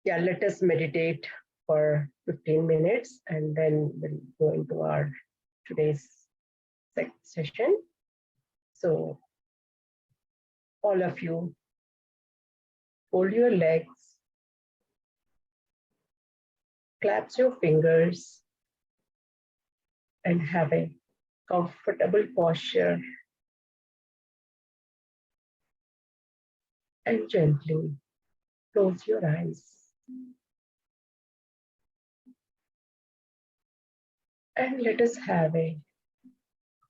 Yeah, let us meditate for 15 minutes and then we'll go into our today's session. So all of you, fold your legs, clasp your fingers, and have a comfortable posture. And gently close your eyes. And let us have a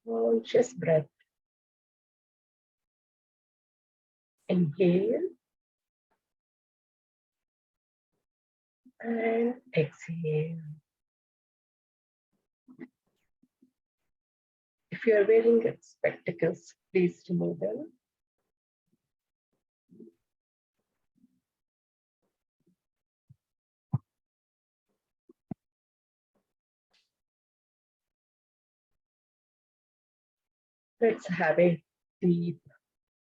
conscious breath. Inhale and exhale. If you are wearing spectacles, please remove them. Let's have a deep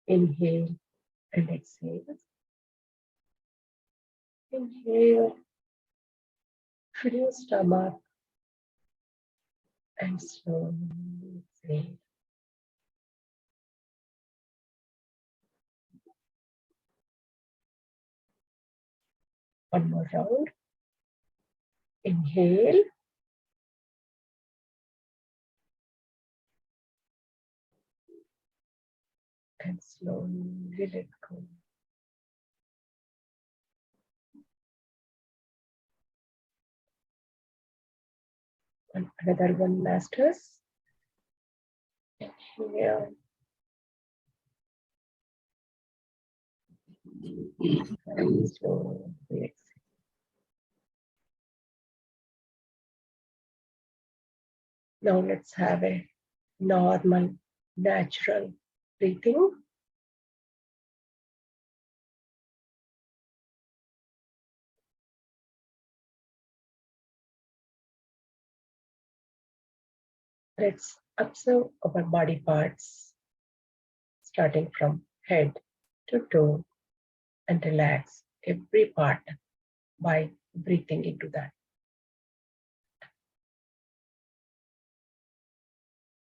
inhale and exhale. Inhale, fill your stomach and slowly exhale. One more round. Inhale. And slowly let go. And another one, masters. Inhale. And slowly exhale. Now let's have a normal, natural breathing. Let's observe our body parts, starting from head to toe, and relax every part by breathing into that.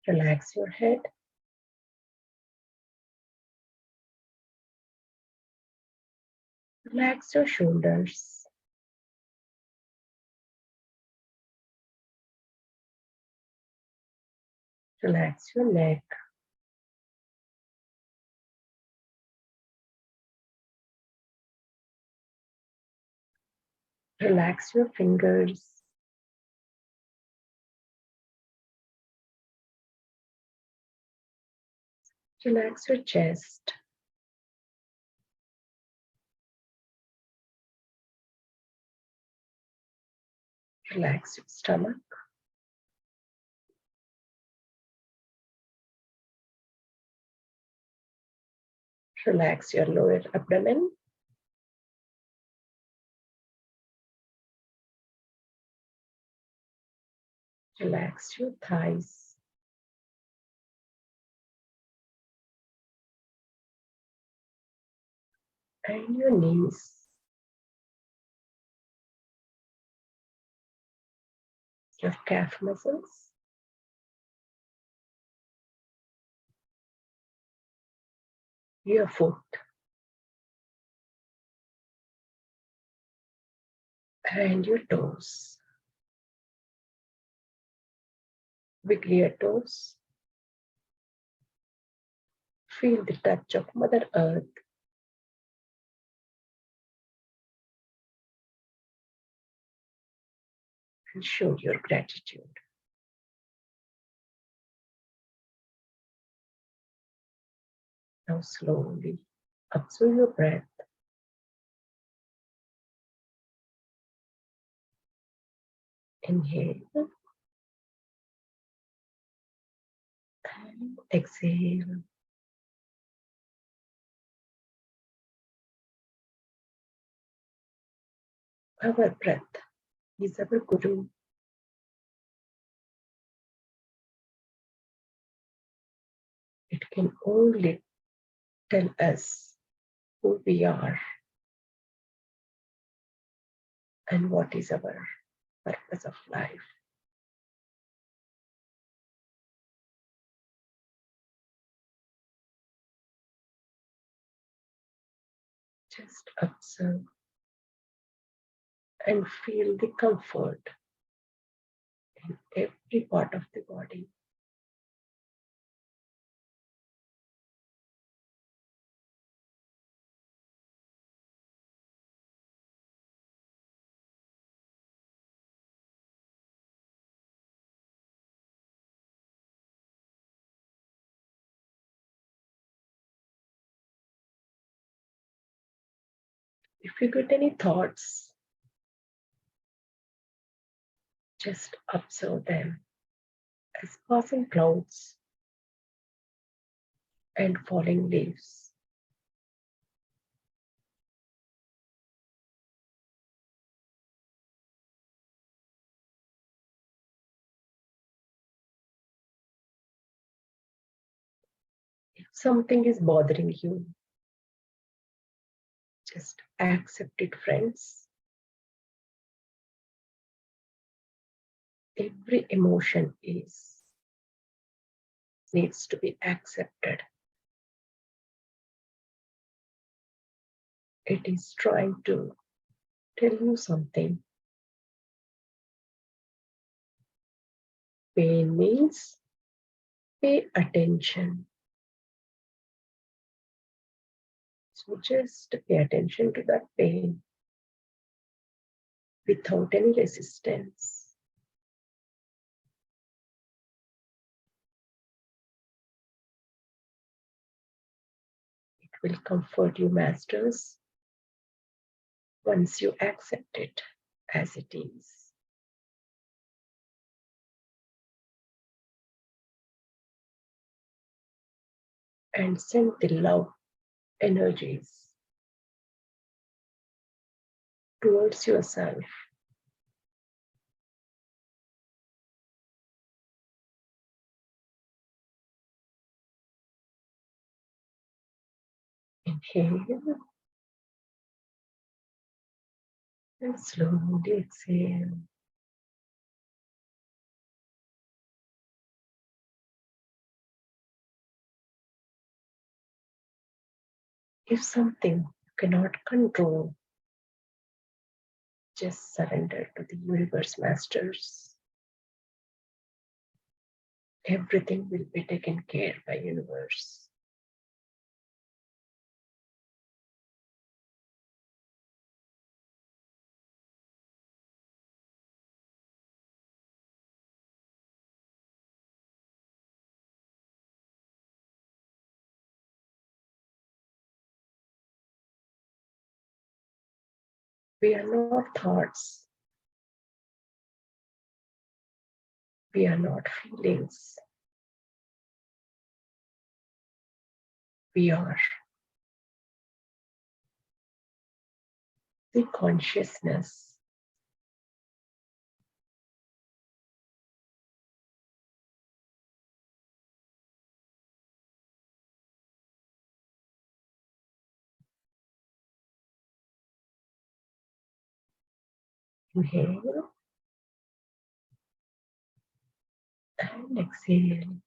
Relax your head. Relax your shoulders. Relax your neck. Relax your fingers. Relax your chest. Relax your stomach. Relax your lower abdomen. Relax your thighs. And your knees. Your calf muscles. Your foot. And your toes. Wiggle your toes. Feel the touch of Mother Earth. And show your gratitude. Now slowly observe your breath. Inhale. And exhale. Our breath is our Guru. It can only tell us who we are and what is our purpose of life. Just observe and feel the comfort in every part of the body. If you get any thoughts, just observe them as passing clouds and falling leaves. If something is bothering you, just accept it, friends. Every emotion needs to be accepted. It is trying to tell you something. Pain means pay attention. So just pay attention to that pain without any resistance. It will comfort you, masters, once you accept it as it is. And send the love energies towards yourself. Inhale and slowly exhale. If something you cannot control, just surrender to the universe, masters. Everything will be taken care by universe. We are not thoughts. We are not feelings. We are the consciousness. Inhale and exhale.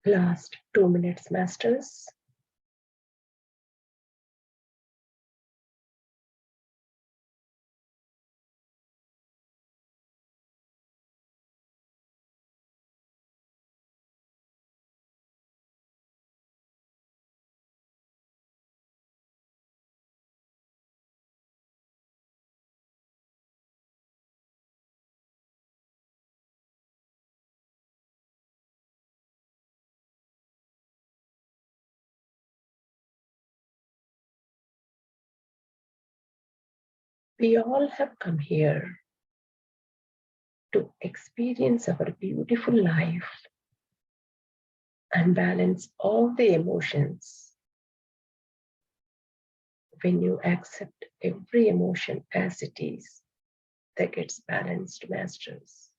Last 2 minutes, masters. We all have come here to experience our beautiful life and balance all the emotions. When you accept every emotion as it is, that gets balanced, masters.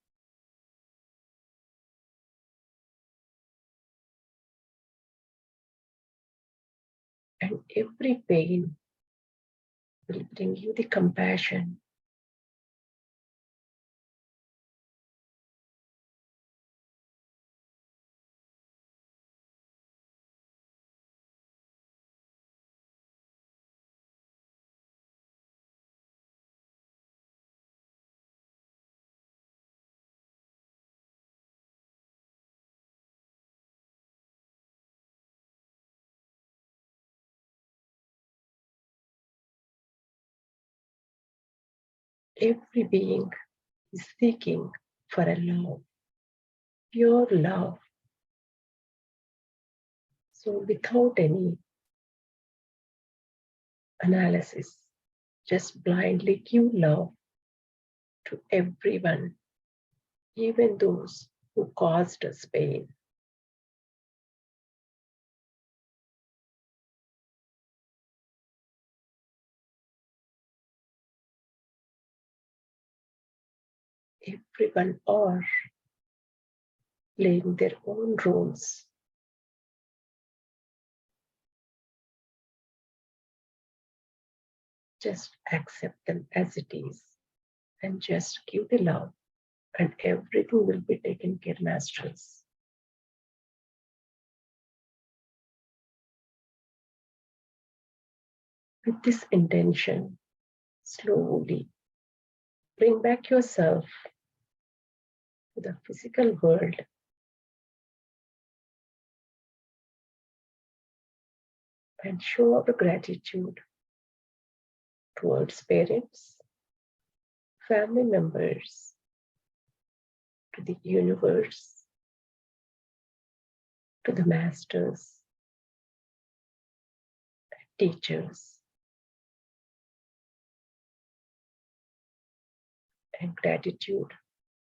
And every pain will bring you the compassion. Every being is seeking for a love, pure love. So without any analysis, just blindly give love to everyone, even those who caused us pain. Everyone are playing their own roles. Just accept them as it is and just give the love, and everything will be taken care, masters. With this intention, slowly bring back yourself to the physical world and show our gratitude towards parents, family members, to the universe, to the masters, teachers, and gratitude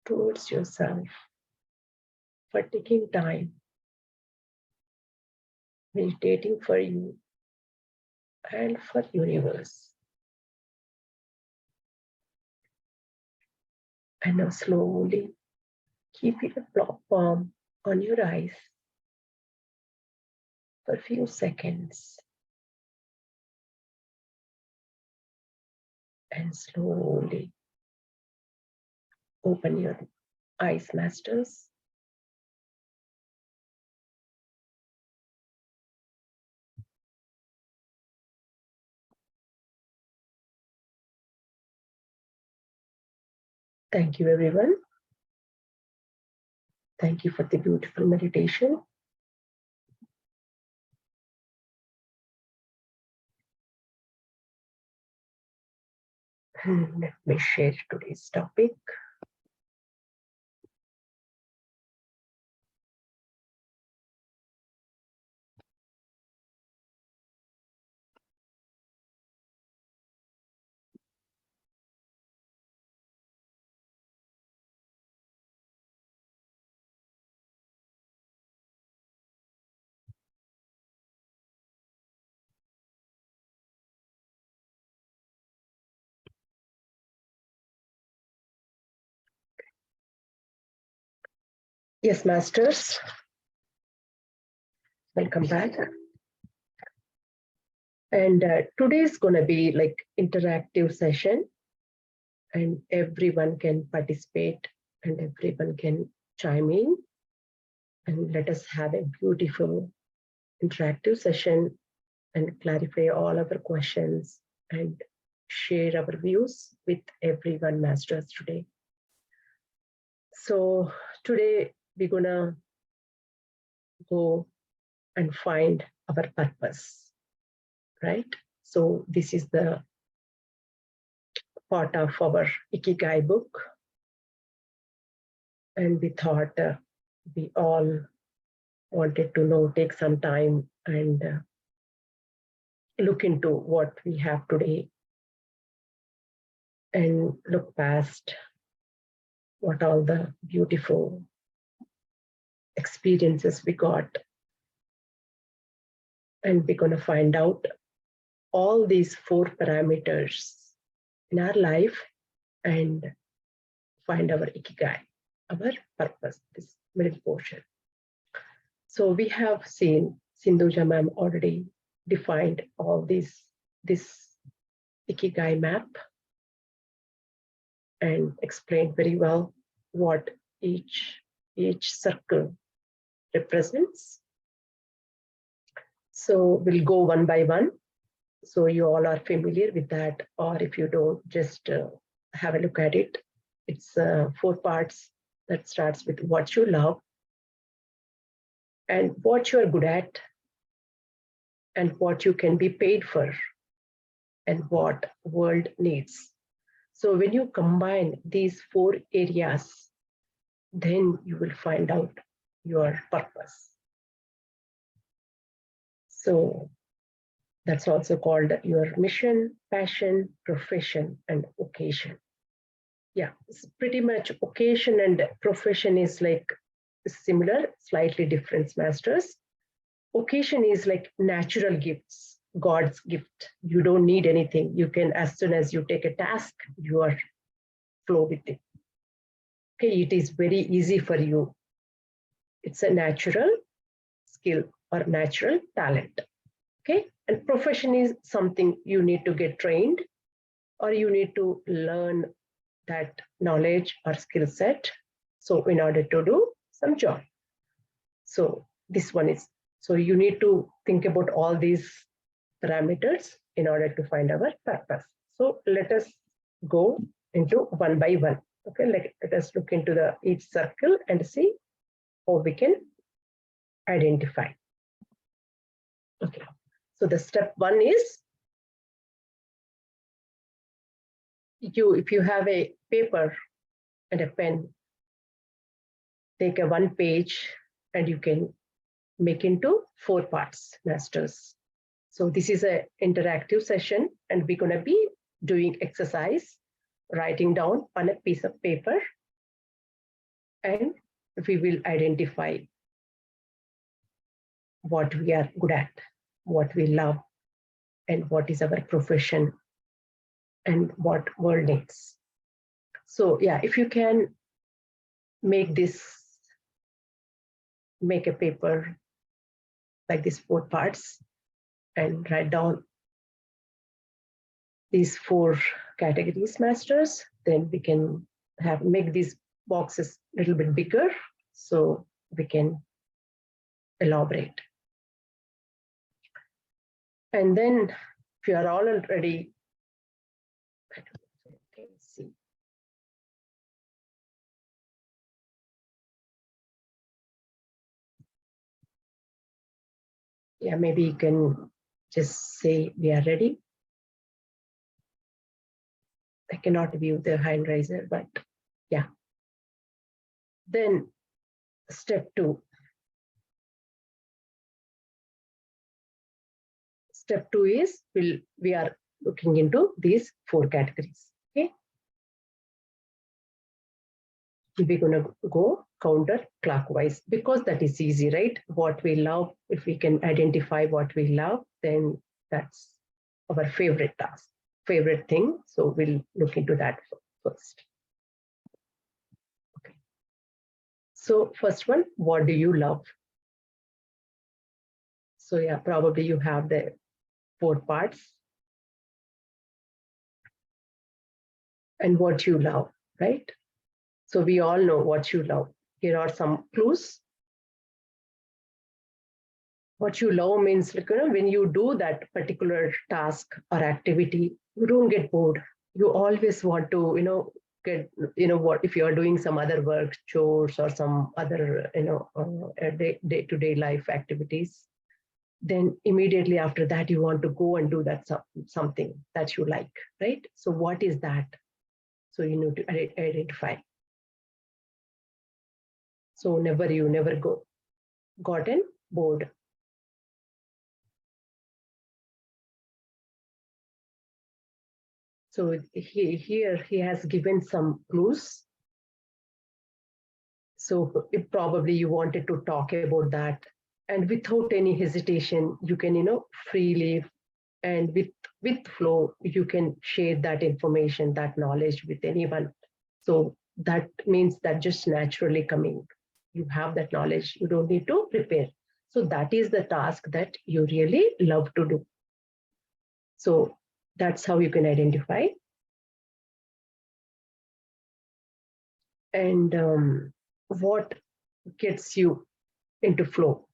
towards yourself for taking time, meditating for you and for universe. And now slowly keep your palm on your eyes for a few seconds and slowly open your eyes, masters. Thank you, everyone. Thank you for the beautiful meditation. Let me share today's topic. Yes, masters. Welcome back. And today is going to be like interactive session, and everyone can participate and everyone can chime in. And let us have a beautiful interactive session and clarify all our questions and share our views with everyone, masters, today. So today we're gonna go and find our purpose, right? So this is the part of our Ikigai book. And we thought we all wanted to know, take some time and look into what we have today and look past what all the beautiful experiences we got. And we're going to find out all these 4 parameters in our life and find our Ikigai, our purpose, this middle portion. So we have seen Sindhuja ma'am already defined all this Ikigai map and explained very well what each circle represents. So we'll go one by one. So you all are familiar with that, or if you don't, just have a look at it. It's 4 parts that starts with what you love and what you are good at and what you can be paid for and what world needs. So when you combine these 4 areas, then you will find out your purpose. So that's also called your mission, passion, profession, and occasion. Yeah, it's pretty much occasion and profession is like similar, slightly different masters. Occasion is like natural gifts, God's gift. You don't need anything. You can, as soon as you take a task, you are flow with it. Okay, it is very easy for you. It's a natural skill or natural talent. Okay, and profession is something you need to get trained or you need to learn that knowledge or skill set. So in order to do some job. So this one is, so you need to think about all these parameters in order to find our purpose. So let us go into one by one. Okay, let us look into each circle and see how we can identify. Okay, so the step 1 is if you have a paper and a pen, take a 1 page and you can make into 4 parts, masters. So this is an interactive session and we're going to be doing exercise, writing down on a piece of paper, and we will identify what we are good at, what we love, and what is our profession and what world needs. So yeah, if you can make a paper like this 4 parts and write down these 4 categories, masters, then we can make these boxes a little bit bigger so we can elaborate. And then if you are all already, okay, see. Yeah, maybe you can just say we are ready. I cannot view the hand raiser, but yeah. Then step 2. Step 2 is we are looking into these 4 categories. Okay. We're going to go counterclockwise because that is easy, right? What we love, if we can identify what we love, then that's our favorite task, favorite thing. So we'll look into that first. Okay. So first one, what do you love? So yeah, probably you have the 4 parts. And what you love, right? So we all know what you love. Here are some clues. What you love means, like, when you do that particular task or activity, you don't get bored. You always want to, get, what if you are doing some other work, chores or some other, day-to-day life activities, then immediately after that, you want to go and do that something that you like, right? So what is that? So you need to identify. So you never gotten bored. So here he has given some clues. So if probably you wanted to talk about that, and without any hesitation, you can, freely and with flow, you can share that information, that knowledge with anyone. So that means that just naturally coming, you have that knowledge, you don't need to prepare. So that is the task that you really love to do. So that's how you can identify. And what gets you into flow?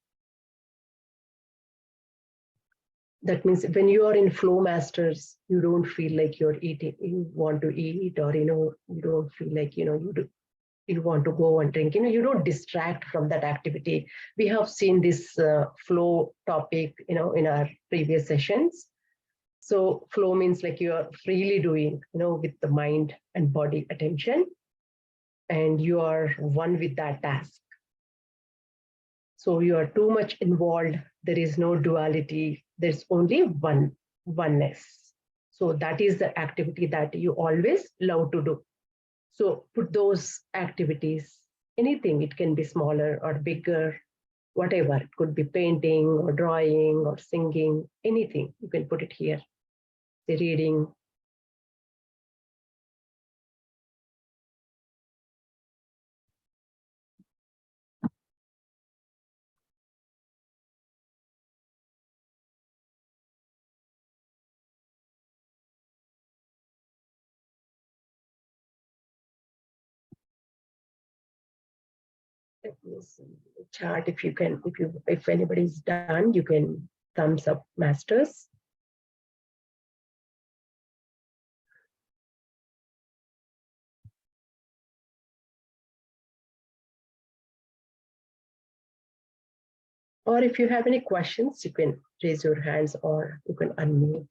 That means when you are in flow masters, you don't feel like you're eating, you want to eat, or you don't feel like you want to go and drink. You don't distract from that activity. We have seen this flow topic in our previous sessions. So flow means like you are freely doing, with the mind and body attention, and you are one with that task. So you are too much involved. There is no duality. There's only oneness. So that is the activity that you always love to do. So put those activities, anything, it can be smaller or bigger, whatever. It could be painting or drawing or singing, anything. You can put it here. The reading. Let me see the chart. If anybody's done, you can thumbs up, masters. Or if you have any questions, you can raise your hands or you can unmute.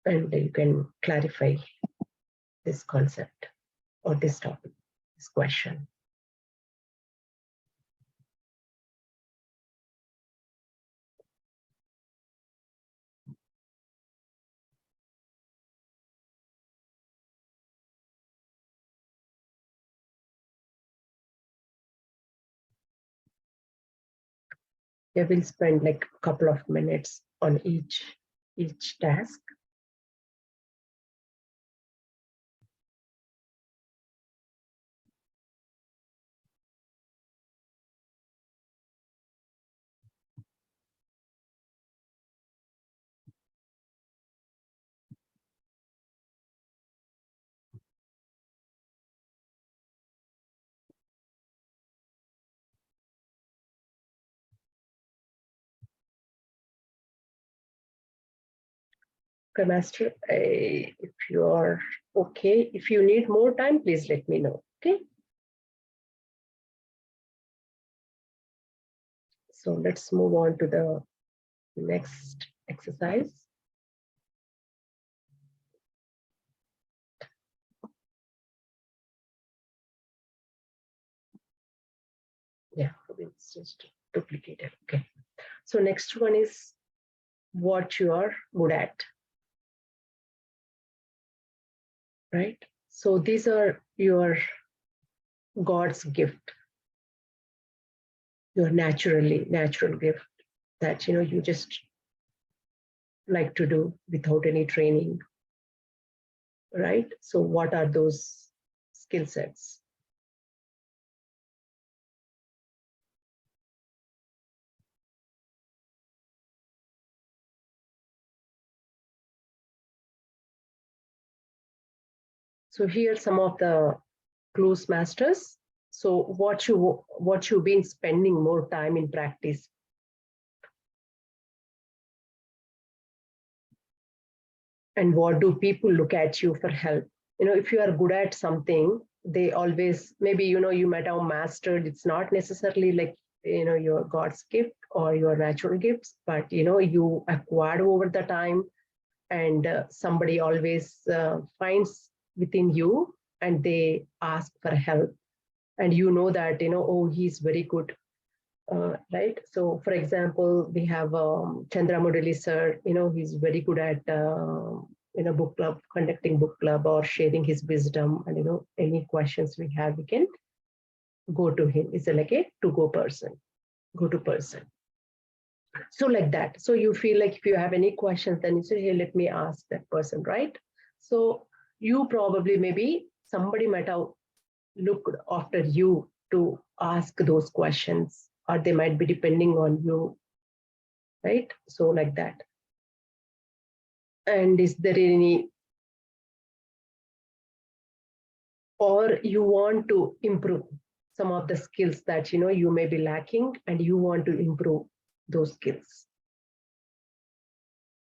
And you can clarify this concept or this topic, this question. Yeah, we'll spend like a couple of minutes on each task. Okay, Master, if you're okay, if you need more time, please let me know, okay? So let's move on to the next exercise. Yeah, it's just duplicated, okay. So next one is what you are good at, right? So these are your God's gift, your natural gift that you just like to do without any training, right? So what are those skill sets? So here some of the clues, masters. So what you've been spending more time in practice. And what do people look at you for help? If you are good at something, they always, maybe you might have mastered. It's not necessarily like your God's gift or your natural gifts, but you acquired over the time, and somebody always finds within you and they ask for help, and that oh, he's very good right? So, for example, we have Chandra Mudali sir. He's very good at book club, conducting book club or sharing his wisdom. And any questions we have, we can go to him. It's like a to-go person, go-to person. So like that. So you feel like if you have any questions, then you say, hey, let me ask that person, right? So you probably maybe somebody might have looked after you to ask those questions, or they might be depending on you, right? So like that. And is there any, or you want to improve some of the skills that you may be lacking and you want to improve those skills?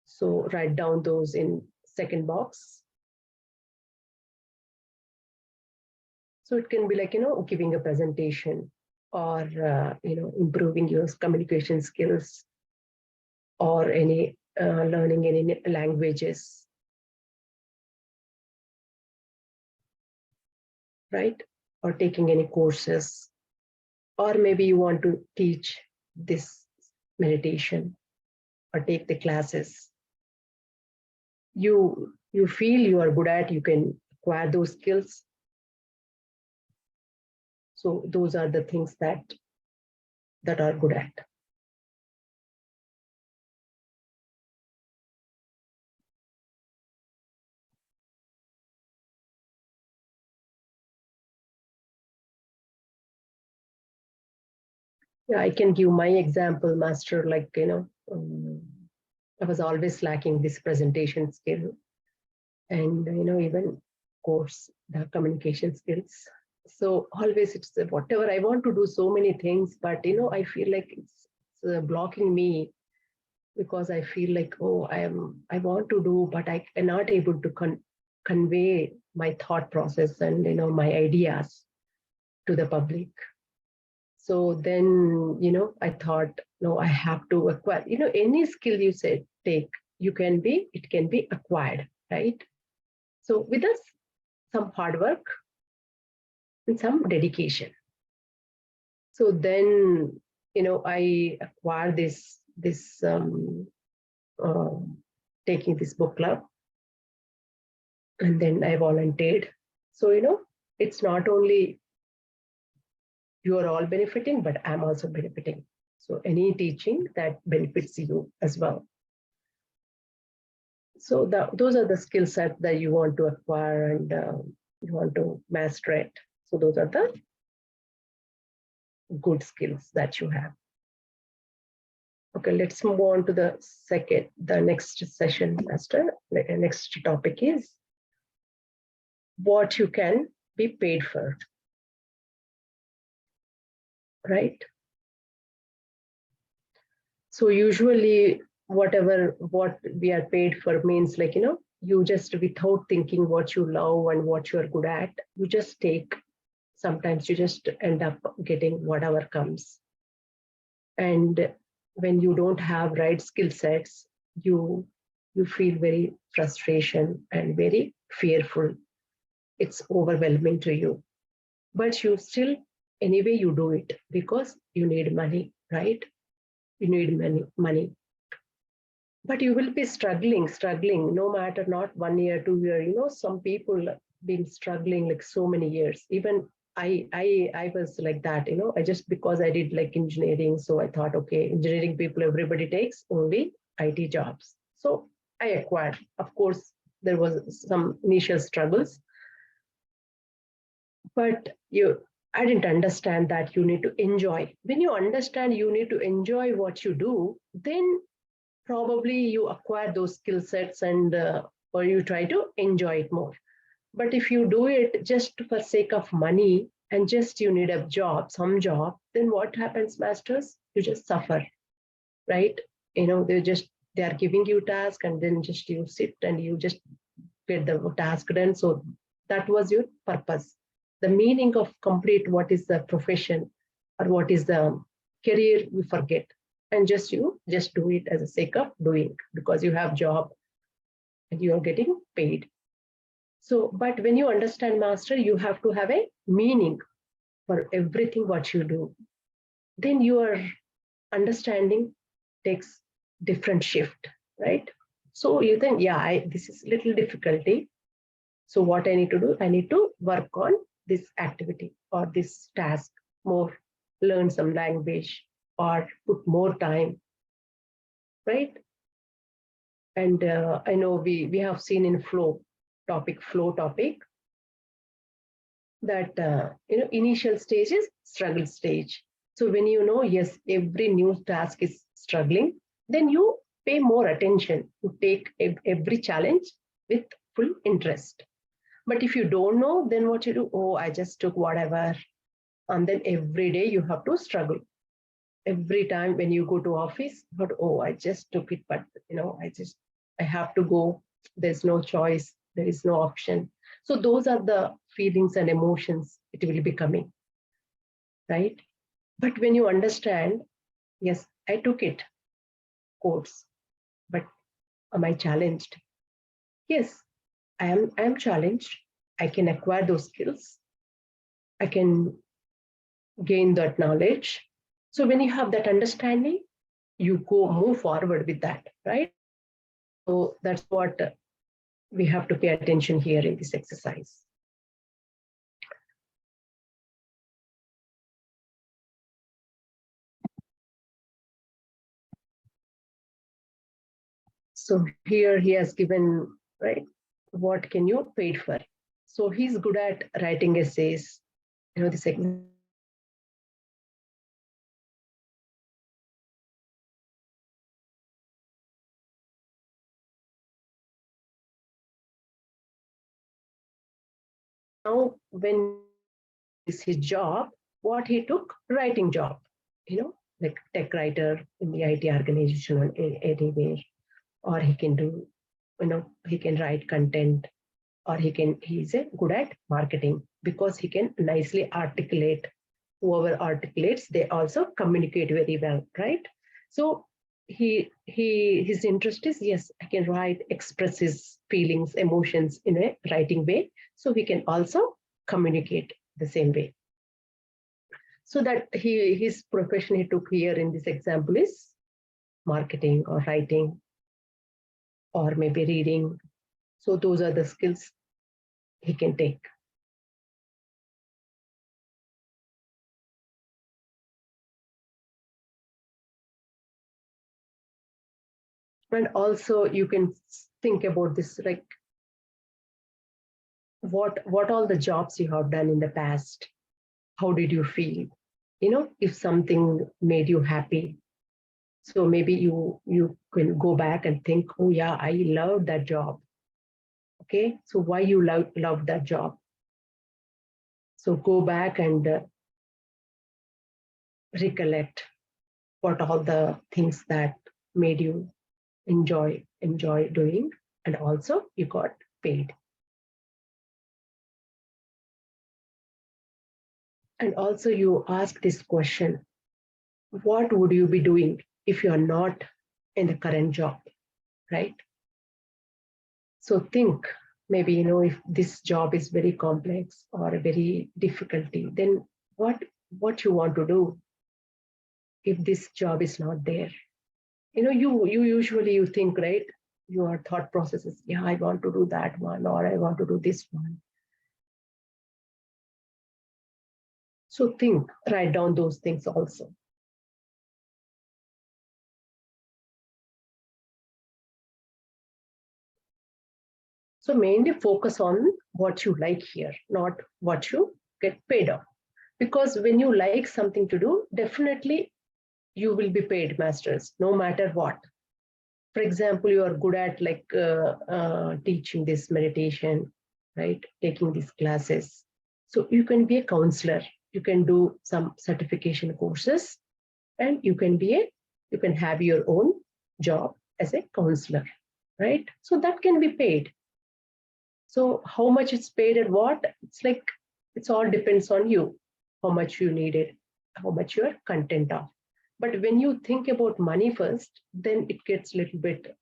So write down those in second box. So it can be like, giving a presentation, or, improving your communication skills, or any learning any languages, right? Or taking any courses, or maybe you want to teach this meditation or take the classes. You feel you are good at, you can acquire those skills. So those are the things that are good at. Yeah, I can give my example, master, like, I was always lacking this presentation skill, and, even, of course, the communication skills. So always it's whatever I want to do so many things, but, I feel like it's blocking me, because I feel like, oh, I want to do, but I cannot able to convey my thought process and, my ideas to the public. So then, I thought, no, I have to acquire, any skill you said, take, it can be acquired, right? So with us, some hard work and some dedication. So then, I acquired this uh, taking this book club, and then I volunteered. So, it's not only you are all benefiting, but I'm also benefiting. So any teaching that benefits you as well. So those are the skill sets that you want to acquire, and you want to master it. So those are the good skills that you have. Okay, let's move on to the next session, master. The next topic is what you can be paid for, right? So usually what we are paid for means, like, you just, without thinking what you love and what you're good at, you just take, sometimes you just end up getting whatever comes. And when you don't have right skill sets, you feel very frustration and very fearful. It's overwhelming to you, but you still, anyway, you do it because you need money, right? You need money. But you will be struggling, no matter, not 1 year, 2 year. Some people been struggling like so many years. Even I was like that. I just, because I did like engineering, so I thought, okay, engineering people, everybody takes only IT jobs. So I acquired. Of course, there was some initial struggles, but I didn't understand that you need to enjoy. When you understand you need to enjoy what you do, then probably you acquire those skill sets, and or you try to enjoy it more. But if you do it just for sake of money, and just you need a job, some job, then what happens, masters? You just suffer, right? They are giving you task, and then just you sit and you just get the task done. So that was your purpose. The meaning of complete, what is the profession or what is the career, you forget, and you just do it as a sake of doing, because you have job and you are getting paid. So, but when you understand, master, you have to have a meaning for everything what you do. then your understanding takes different shift, right? So you think, yeah, this is little difficulty. So what I need to do, I need to work on this activity or this task more, learn some language or put more time, right? And I know we have seen in flow topic that initial stage is struggle stage. So when you know, yes, every new task is struggling, then you pay more attention to take every challenge with full interest. But if you don't know, then what you do, oh, I just took whatever, and then every day you have to struggle. Every time when you go to office, but oh, I just took it, but I have to go. There's no choice. There is no option. So those are the feelings and emotions it will be coming, right? But when you understand, yes, I took it course, but am I challenged? Yes, I am challenged. I can acquire those skills. I can gain that knowledge. So when you have that understanding, you go move forward with that, right? So that's what we have to pay attention here in this exercise. So here he has given, right, what can you pay for? So he's good at writing essays. This now when is his job, what he took, writing job, like tech writer in the IT organization or anywhere, or he can do, he can write content, or he's a good at marketing because he can nicely articulate. Whoever articulates, they also communicate very well, right? So his interest is, yes, I can write, express his feelings, emotions in a writing way, so he can also communicate the same way. So that his profession he took here in this example is marketing or writing or maybe reading. So those are the skills he can take. And also you can think about this, like what all the jobs you have done in the past, how did you feel, if something made you happy. So maybe you can go back and think, oh yeah, I love that job. Okay, so why you love that job? So go back and recollect what all the things that made you enjoy doing, and also you got paid. And also you ask this question, what would you be doing if you are not in the current job, right? So think, maybe, if this job is very complex or very difficulty, then what you want to do if this job is not there? You usually you think, right? Your thought process is, yeah, I want to do that one, or I want to do this one. So think, write down those things also. So mainly focus on what you like here, not what you get paid on. Because when you like something to do, definitely you will be paid, masters, no matter what. For example, you are good at teaching this meditation, right? Taking these classes. So you can be a counselor. You can do some certification courses, and you can have your own job as a counselor, right? So that can be paid. So how much it's paid and what, it's all depends on you, how much you need it, how much you are content of. But when you think about money first, then it gets a little bit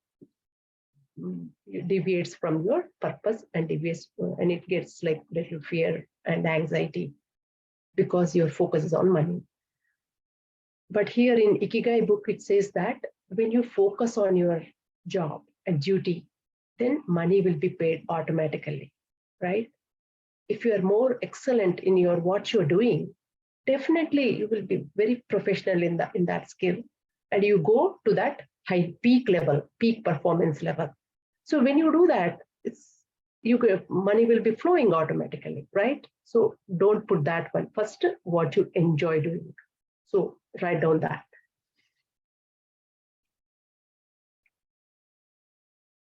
deviates from your purpose and deviates, and it gets like little fear and anxiety because your focus is on money. But here in Ikigai book, it says that when you focus on your job and duty, then money will be paid automatically, right? If you are more excellent in your what you're doing, definitely you will be very professional in that skill, and you go to that high peak level, peak performance level. So when you do that, money will be flowing automatically, right? So don't put that one first. What you enjoy doing. So write down that.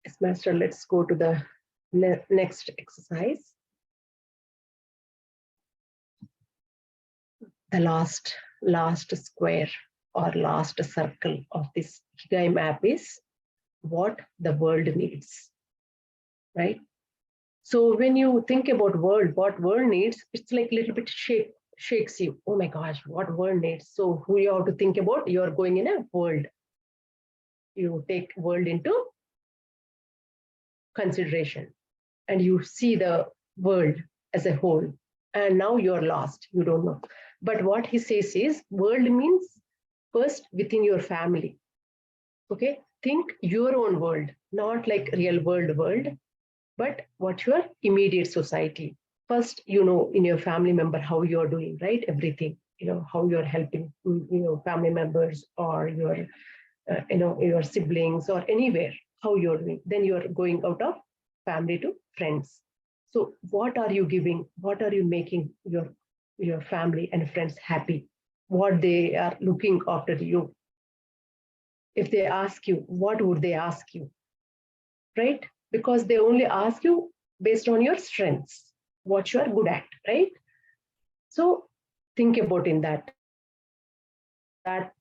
Yes, Master. Let's go to the next exercise. The last square or last circle of this Ikigai map is what the world needs, right? So when you think about world, what world needs, it's like a little bit shakes you. Oh my gosh, what world needs? So who you have to think about? You're going in a world. You take world into consideration and you see the world as a whole. And now you're lost. You don't know. But what he says is world means first within your family. Okay, think your own world, not like real world, but what your immediate society. First, in your family member how you're doing, right? Everything, how you're helping, family members or your siblings or anywhere, how you're doing. Then you're going out of family to friends. So what are you giving? What are you making your family and friends happy? What they are looking after you? If they ask you, what would they ask you? Right? Because they only ask you based on your strengths, what you are good at, right? So think about in that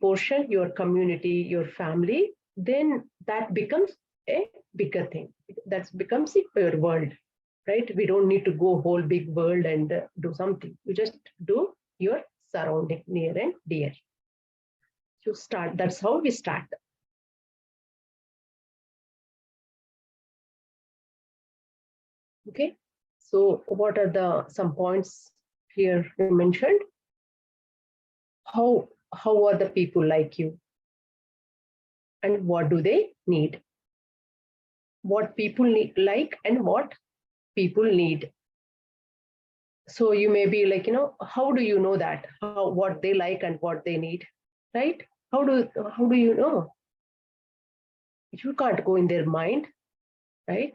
portion, your community, your family, then that becomes a bigger thing. That becomes your world, right? We don't need to go whole big world and do something. You just do your surrounding near and dear. You start, that's how we start. Okay, so what are some points here mentioned? How are the people like you? And what do they need? What people like and what people need. So you may be like, how do you know that? What they like and what they need, right? How do you know? You can't go in their mind, right?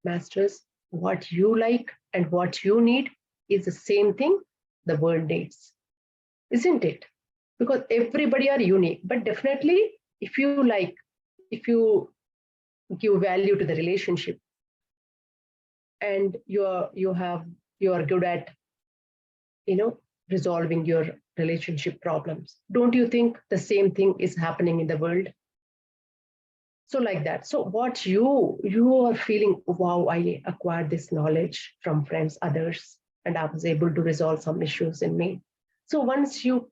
Masters, what you like and what you need is the same thing the world needs, isn't it? Because everybody are unique, but definitely if you give value to the relationship and you are good at resolving your relationship problems, don't you think the same thing is happening in the world? So like that. So what you are feeling, wow, I acquired this knowledge from friends, others, and I was able to resolve some issues in me. So once you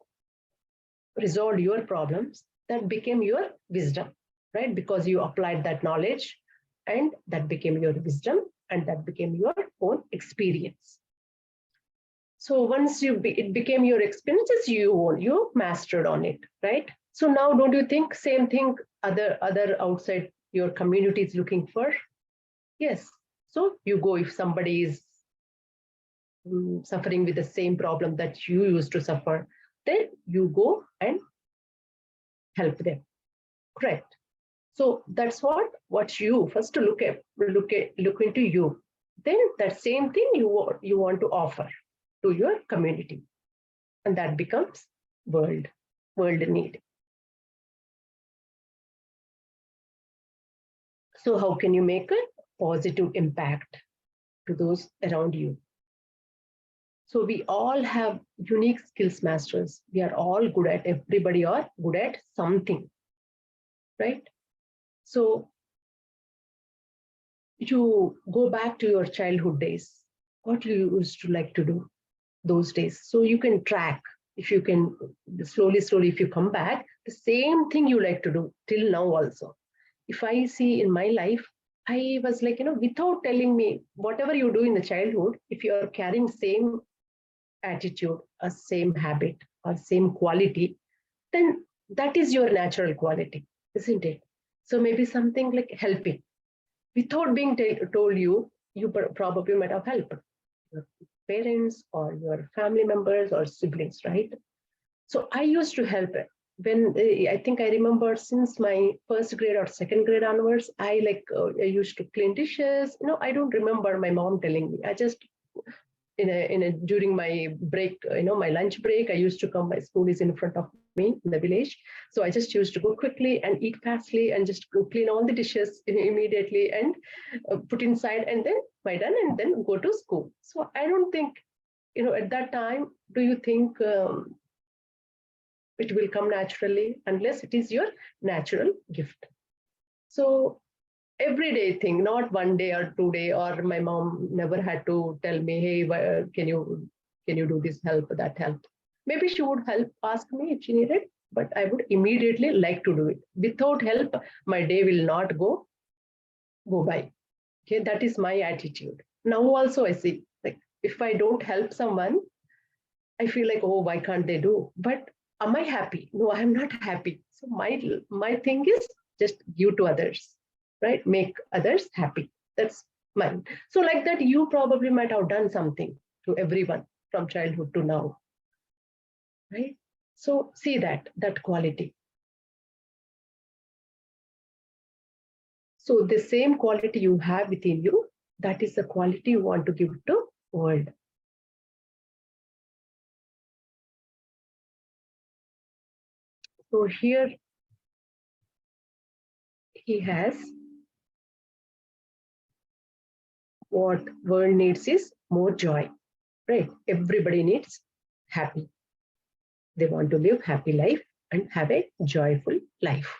resolved your problems, that became your wisdom, right? Because you applied that knowledge and that became your wisdom and that became your own experience. So once it became your experiences, you mastered on it, right? So now don't you think same thing other outside your community is looking for? Yes. So you go if somebody is suffering with the same problem that you used to suffer, then you go and help them. Correct. So that's what you first look into you. Then that same thing you want to offer to your community, and that becomes world need. So how can you make a positive impact to those around you? So we all have unique skills, masters. We are all good at, everybody are good at something, right? So you go back to your childhood days, what you used to like to do those days. So you can track, if you can slowly, if you come back, the same thing you like to do till now also. If I see in my life, I was like, without telling me, whatever you do in the childhood, if you are carrying same attitude, a same habit, or same quality, then that is your natural quality, isn't it? So maybe something like helping. Without being told you probably might have helped your parents or your family members or siblings, right? So I used to help when I think I remember since my first grade or second grade onwards, I used to clean dishes. I don't remember my mom telling me. I just in a during my break, my lunch break, I used to come. My school is in front of me in the village, so I just used to go quickly and eat fastly and just go clean all the dishes immediately and put inside and then my done and then go to school. So I don't think at that time. Do you think it will come naturally unless it is your natural gift? So everyday thing, not 1 day or 2 day, or my mom never had to tell me, hey, can you do this help, that help. Maybe she would help, ask me if she needed, but I would immediately like to do it. Without help, my day will not go by. Okay, that is my attitude. Now also I see, like, if I don't help someone, I feel like, oh, why can't they do? But am I happy? No, I am not happy. So my thing is just give to others, right? Make others happy. That's mine. So like that, you probably might have done something to everyone from childhood to now, right? So see that quality. So the same quality you have within you, that is the quality you want to give to world. So here he has what world needs is more joy, right? Everybody needs happy. They want to live happy life and have a joyful life.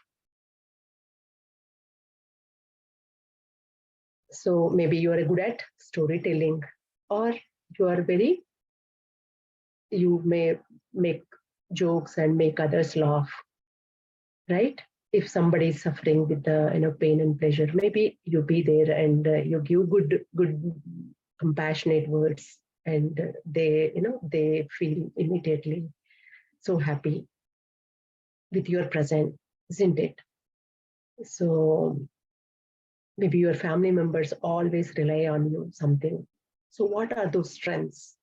So maybe you are good at storytelling, or you may make jokes and make others laugh, right? If somebody is suffering with the pain and pleasure, maybe you be there and you give good compassionate words, and they feel immediately so happy with your presence, isn't it? So maybe your family members always rely on you something. So what are those strengths?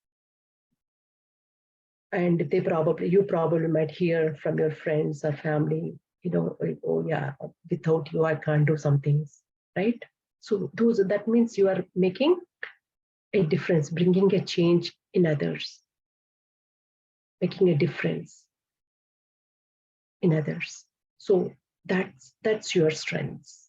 And you probably might hear from your friends or family, like, oh yeah, without you I can't do some things, right? So that means you are making a difference, bringing a change in others, making a difference in others. So that's your strengths.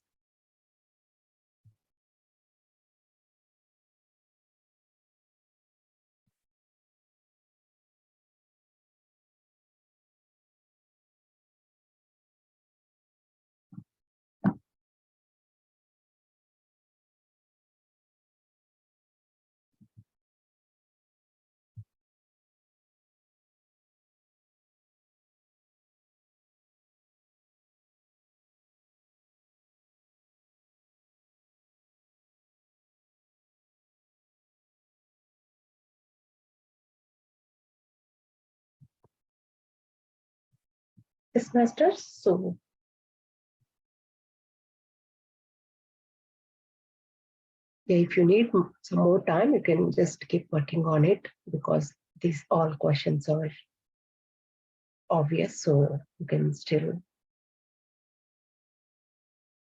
Yes, master. So yeah, if you need some more time, you can just keep working on it, because these all questions are obvious. So you can still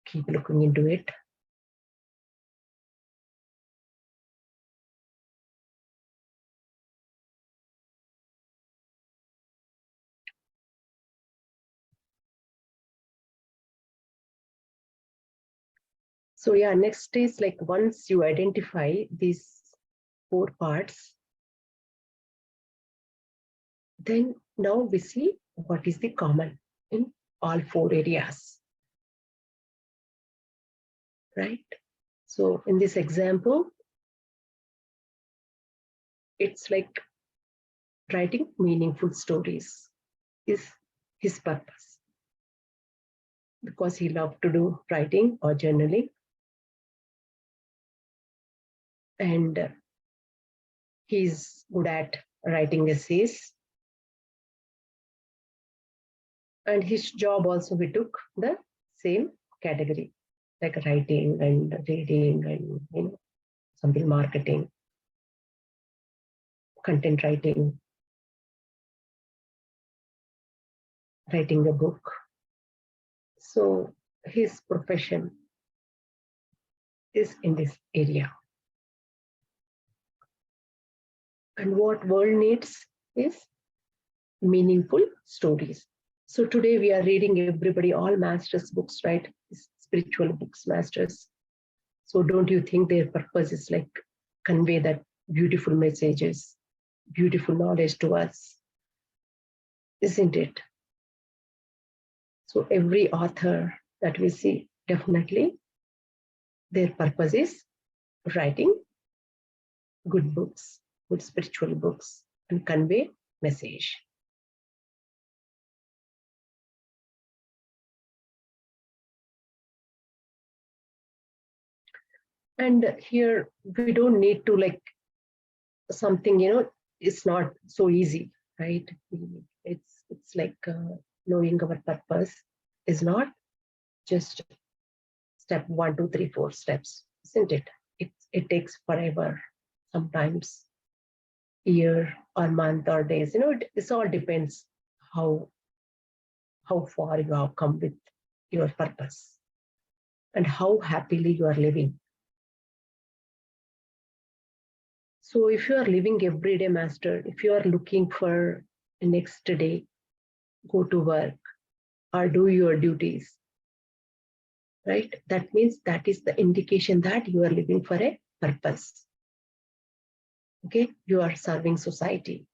keep looking into it. So yeah, next is like once you identify these 4 parts, then now we see what is the common in all 4 areas, right? So in this example, it's like writing meaningful stories is his purpose, because he loved to do writing or journaling, and he's good at writing essays, And his job also, we took the same category, like writing and reading and something marketing, content writing, writing a book. So his profession is in this area. And what world needs is meaningful stories. So today we are reading everybody, all masters books, right? Spiritual books, masters. So don't you think their purpose is like convey that beautiful messages, beautiful knowledge to us? Isn't it? So every author that we see, definitely their purpose is writing good books, good spiritual books, and convey message. And here we don't need to like something, it's not so easy, right? It's like knowing our purpose is not just step 1, 2, 3, 4 steps, isn't it? It takes forever, sometimes year or month or days. This all depends how far you have come with your purpose and how happily you are living. So if you are living every day, master, if you are looking for the next day, go to work or do your duties, right? That means that is the indication that you are living for a purpose. Okay, you are serving society.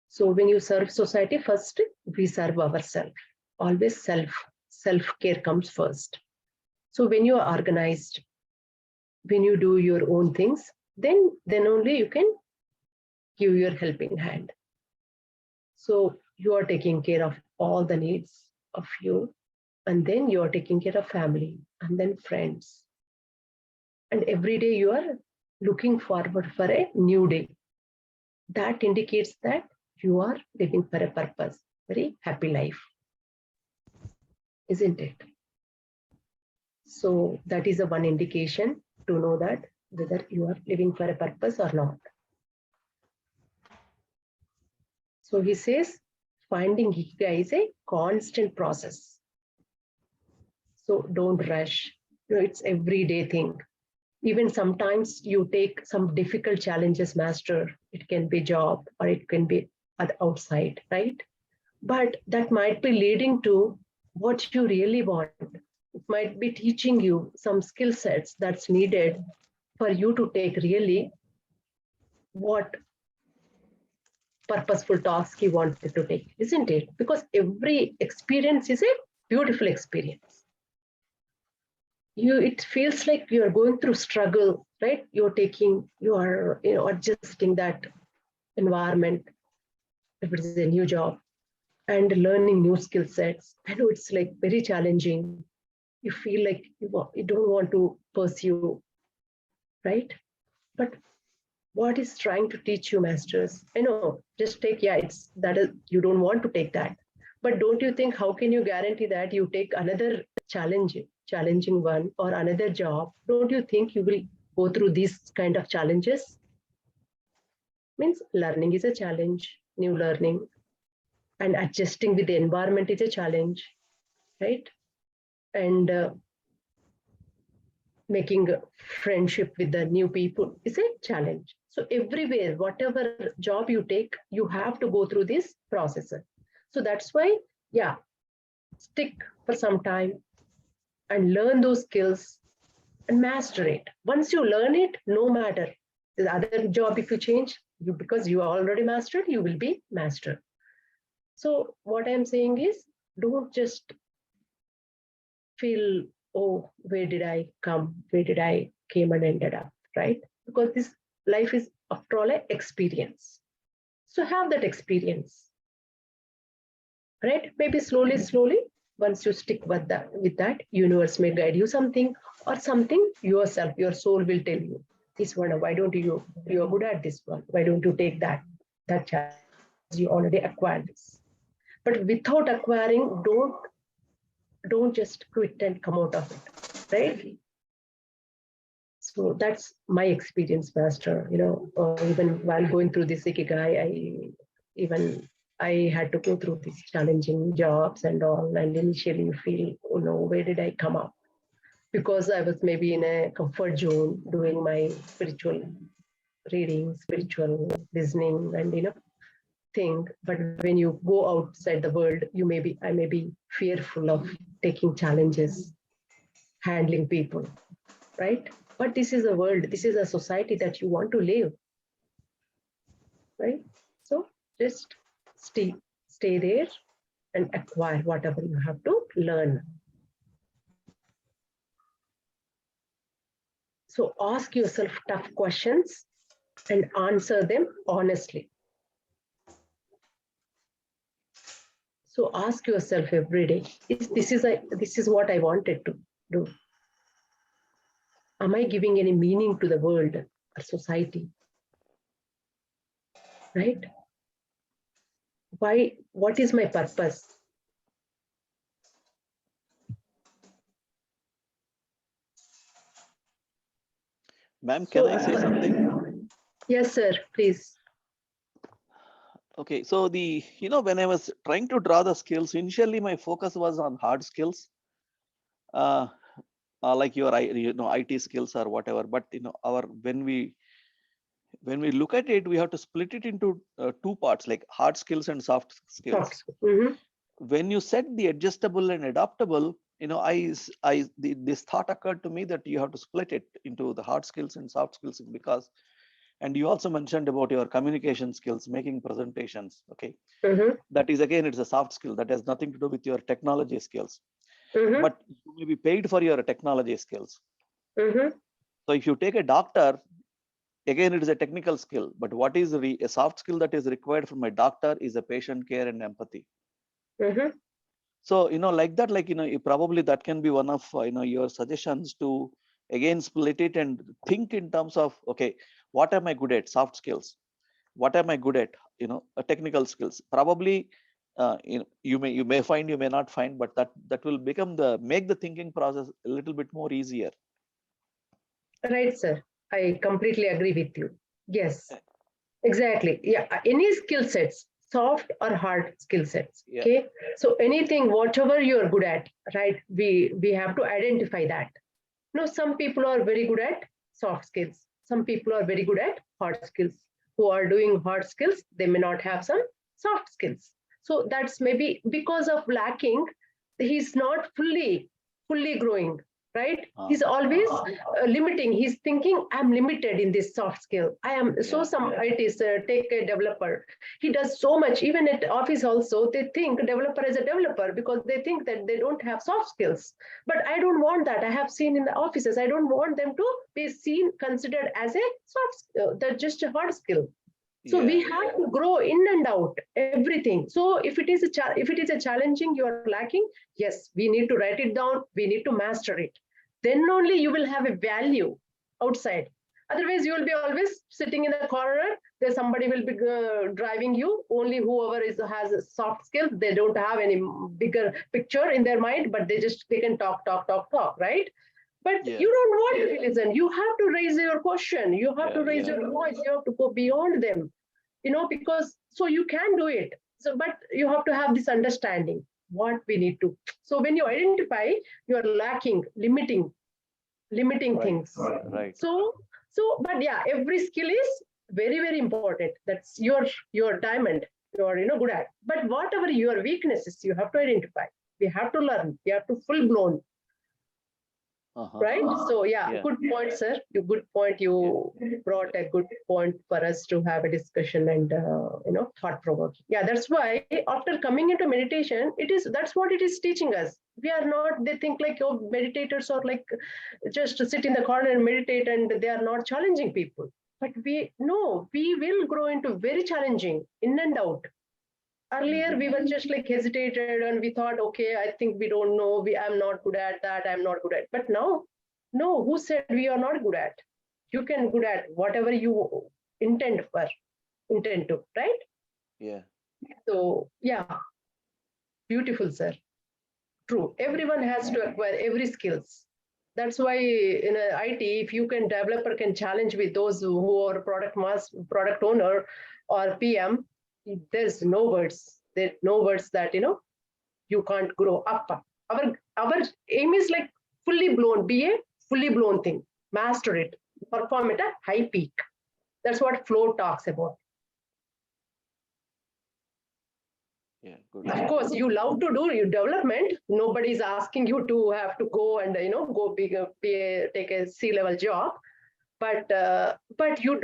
So when you serve society, first we serve ourselves. Always self-care comes first. So when you are organized, when you do your own things, then only you can give your helping hand. So you are taking care of all the needs of you, and then you are taking care of family and then friends. And every day you are looking forward for a new day. That indicates that you are living for a purpose, very happy life, isn't it? So that is a one indication to know that whether you are living for a purpose or not. So he says, finding Ikigai is a constant process. So don't rush. It's everyday thing. Even sometimes you take some difficult challenges, master. It can be job or it can be outside, right? But that might be leading to what you really want. It might be teaching you some skill sets that's needed for you to take really what purposeful task you wanted to take, isn't it? Because every experience is a beautiful experience. It feels like you're going through struggle, right? You are adjusting that environment if it is a new job and learning new skill sets. I know it's like very challenging. You feel like you don't want to pursue, right? But what is trying to teach you, masters? I know, just take, it's that is, you don't want to take that. But don't you think, how can you guarantee that you take another challenging one or another job? Don't you think you will go through these kind of challenges? Means learning is a challenge, new learning, and adjusting with the environment is a challenge, right? And making friendship with the new people is a challenge. So everywhere, whatever job you take, you have to go through this process. So that's why, stick for some time and learn those skills and master it. Once you learn it, no matter the other job, if you change, because you already mastered, you will be master. So what I'm saying is, don't just feel, oh, where did I come? Where did I came and ended up, right? Because this life is, after all, an experience. So have that experience, right? Maybe slowly, once you stick with that, universe may guide you something or something yourself, your soul will tell you, this one, why don't you're good at this one? Why don't you take that challenge? you already acquired this. But without acquiring, don't just quit and come out of it, right? So that's my experience, Master. Even while going through this Ikigai, I had to go through these challenging jobs and all. And initially you feel, where did I come up? Because I was maybe in a comfort zone doing my spiritual reading, spiritual listening, and thing. But when you go outside the world, I may be fearful of taking challenges, handling people, right? But this is a world, this is a society that you want to live, right? So just stay there and acquire whatever you have to learn. So ask yourself tough questions and answer them honestly. So ask yourself every day, this is what I wanted to do. Am I giving any meaning to the world or society? Right? What is my purpose? Ma'am, can I say something? Yes, sir, please. Okay, so when I was trying to draw the skills, initially my focus was on hard skills, like your IT skills or whatever. But when we look at it, we have to split it into two parts, like hard skills and soft skills. Mm-hmm. When you set the adjustable and adaptable, this thought occurred to me that you have to split it into the hard skills and soft skills, because, and you also mentioned about your communication skills, making presentations. Okay. Mm-hmm. That is, again, it's a soft skill that has nothing to do with your technology skills. Mm-hmm. But you may be paid for your technology skills. Mm-hmm. So if you take a doctor, again, it is a technical skill, but what is a soft skill that is required from a doctor is a patient care and empathy. Mm-hmm. So, like that, probably that can be one of, your suggestions to, again, split it and think in terms of, okay, what am I good at? Soft skills. What am I good at? Technical skills. Probably, you may find, you may not find, but that will make the thinking process a little bit more easier. Right, sir. I completely agree with you. Yes, exactly. Yeah, any skill sets, soft or hard skill sets. Yeah. Okay. So anything, whatever you're good at, right? We have to identify that. Some people are very good at soft skills. Some people are very good at hard skills. Who are doing hard skills, they may not have some soft skills. So that's maybe because of lacking, he's not fully growing, right? He's always limiting. He's thinking, I'm limited in this soft skill. I am. So some ITs, take a developer. He does so much. Even at office also, they think developer is a developer because they think that they don't have soft skills. But I don't want that. I have seen in the offices, I don't want them to be considered as a soft skill. They're just a hard skill. So we have to grow in and out everything. So if it is a challenging, you are lacking, yes, we need to write it down. We need to master it. Then only you will have a value outside. Otherwise, you will be always sitting in the corner. There somebody will be driving you. Only whoever has a soft skill, they don't have any bigger picture in their mind, but they can talk, right? But you don't want to listen. You have to raise your question. You have to raise your voice. You have to go beyond them, because so you can do it. So, but you have to have this understanding what we need to. So when you identify, you are lacking, limiting things. Right. So, but yeah, every skill is very, very important. That's your diamond. You're good at. But whatever your weaknesses, you have to identify. We have to learn. We have to full blown. Right? So good point, sir. Good point. You brought a good point for us to have a discussion and thought provoking. Yeah, that's why after coming into meditation, that's what it is teaching us. We are not. They think like meditators are like just sit in the corner and meditate, and they are not challenging people. But we will grow into very challenging in and out. Earlier, we were just like hesitated and we thought, okay, I think we don't know. I'm not good at that. I'm not good at. But now, no, who said we are not good at? You can good at whatever you intend to, right? Yeah. So yeah, beautiful, sir. True. Everyone has to acquire every skills. That's why in a IT, if you can developer can challenge with those who are product owner or PM, there's no words. There's no words that you can't grow up. Our aim is like fully blown, be a fully blown thing. Master it, perform at a high peak. That's what flow talks about. Yeah, good. Of course, you love to do your development. Nobody's asking you to have to go and go take a C-level job, but you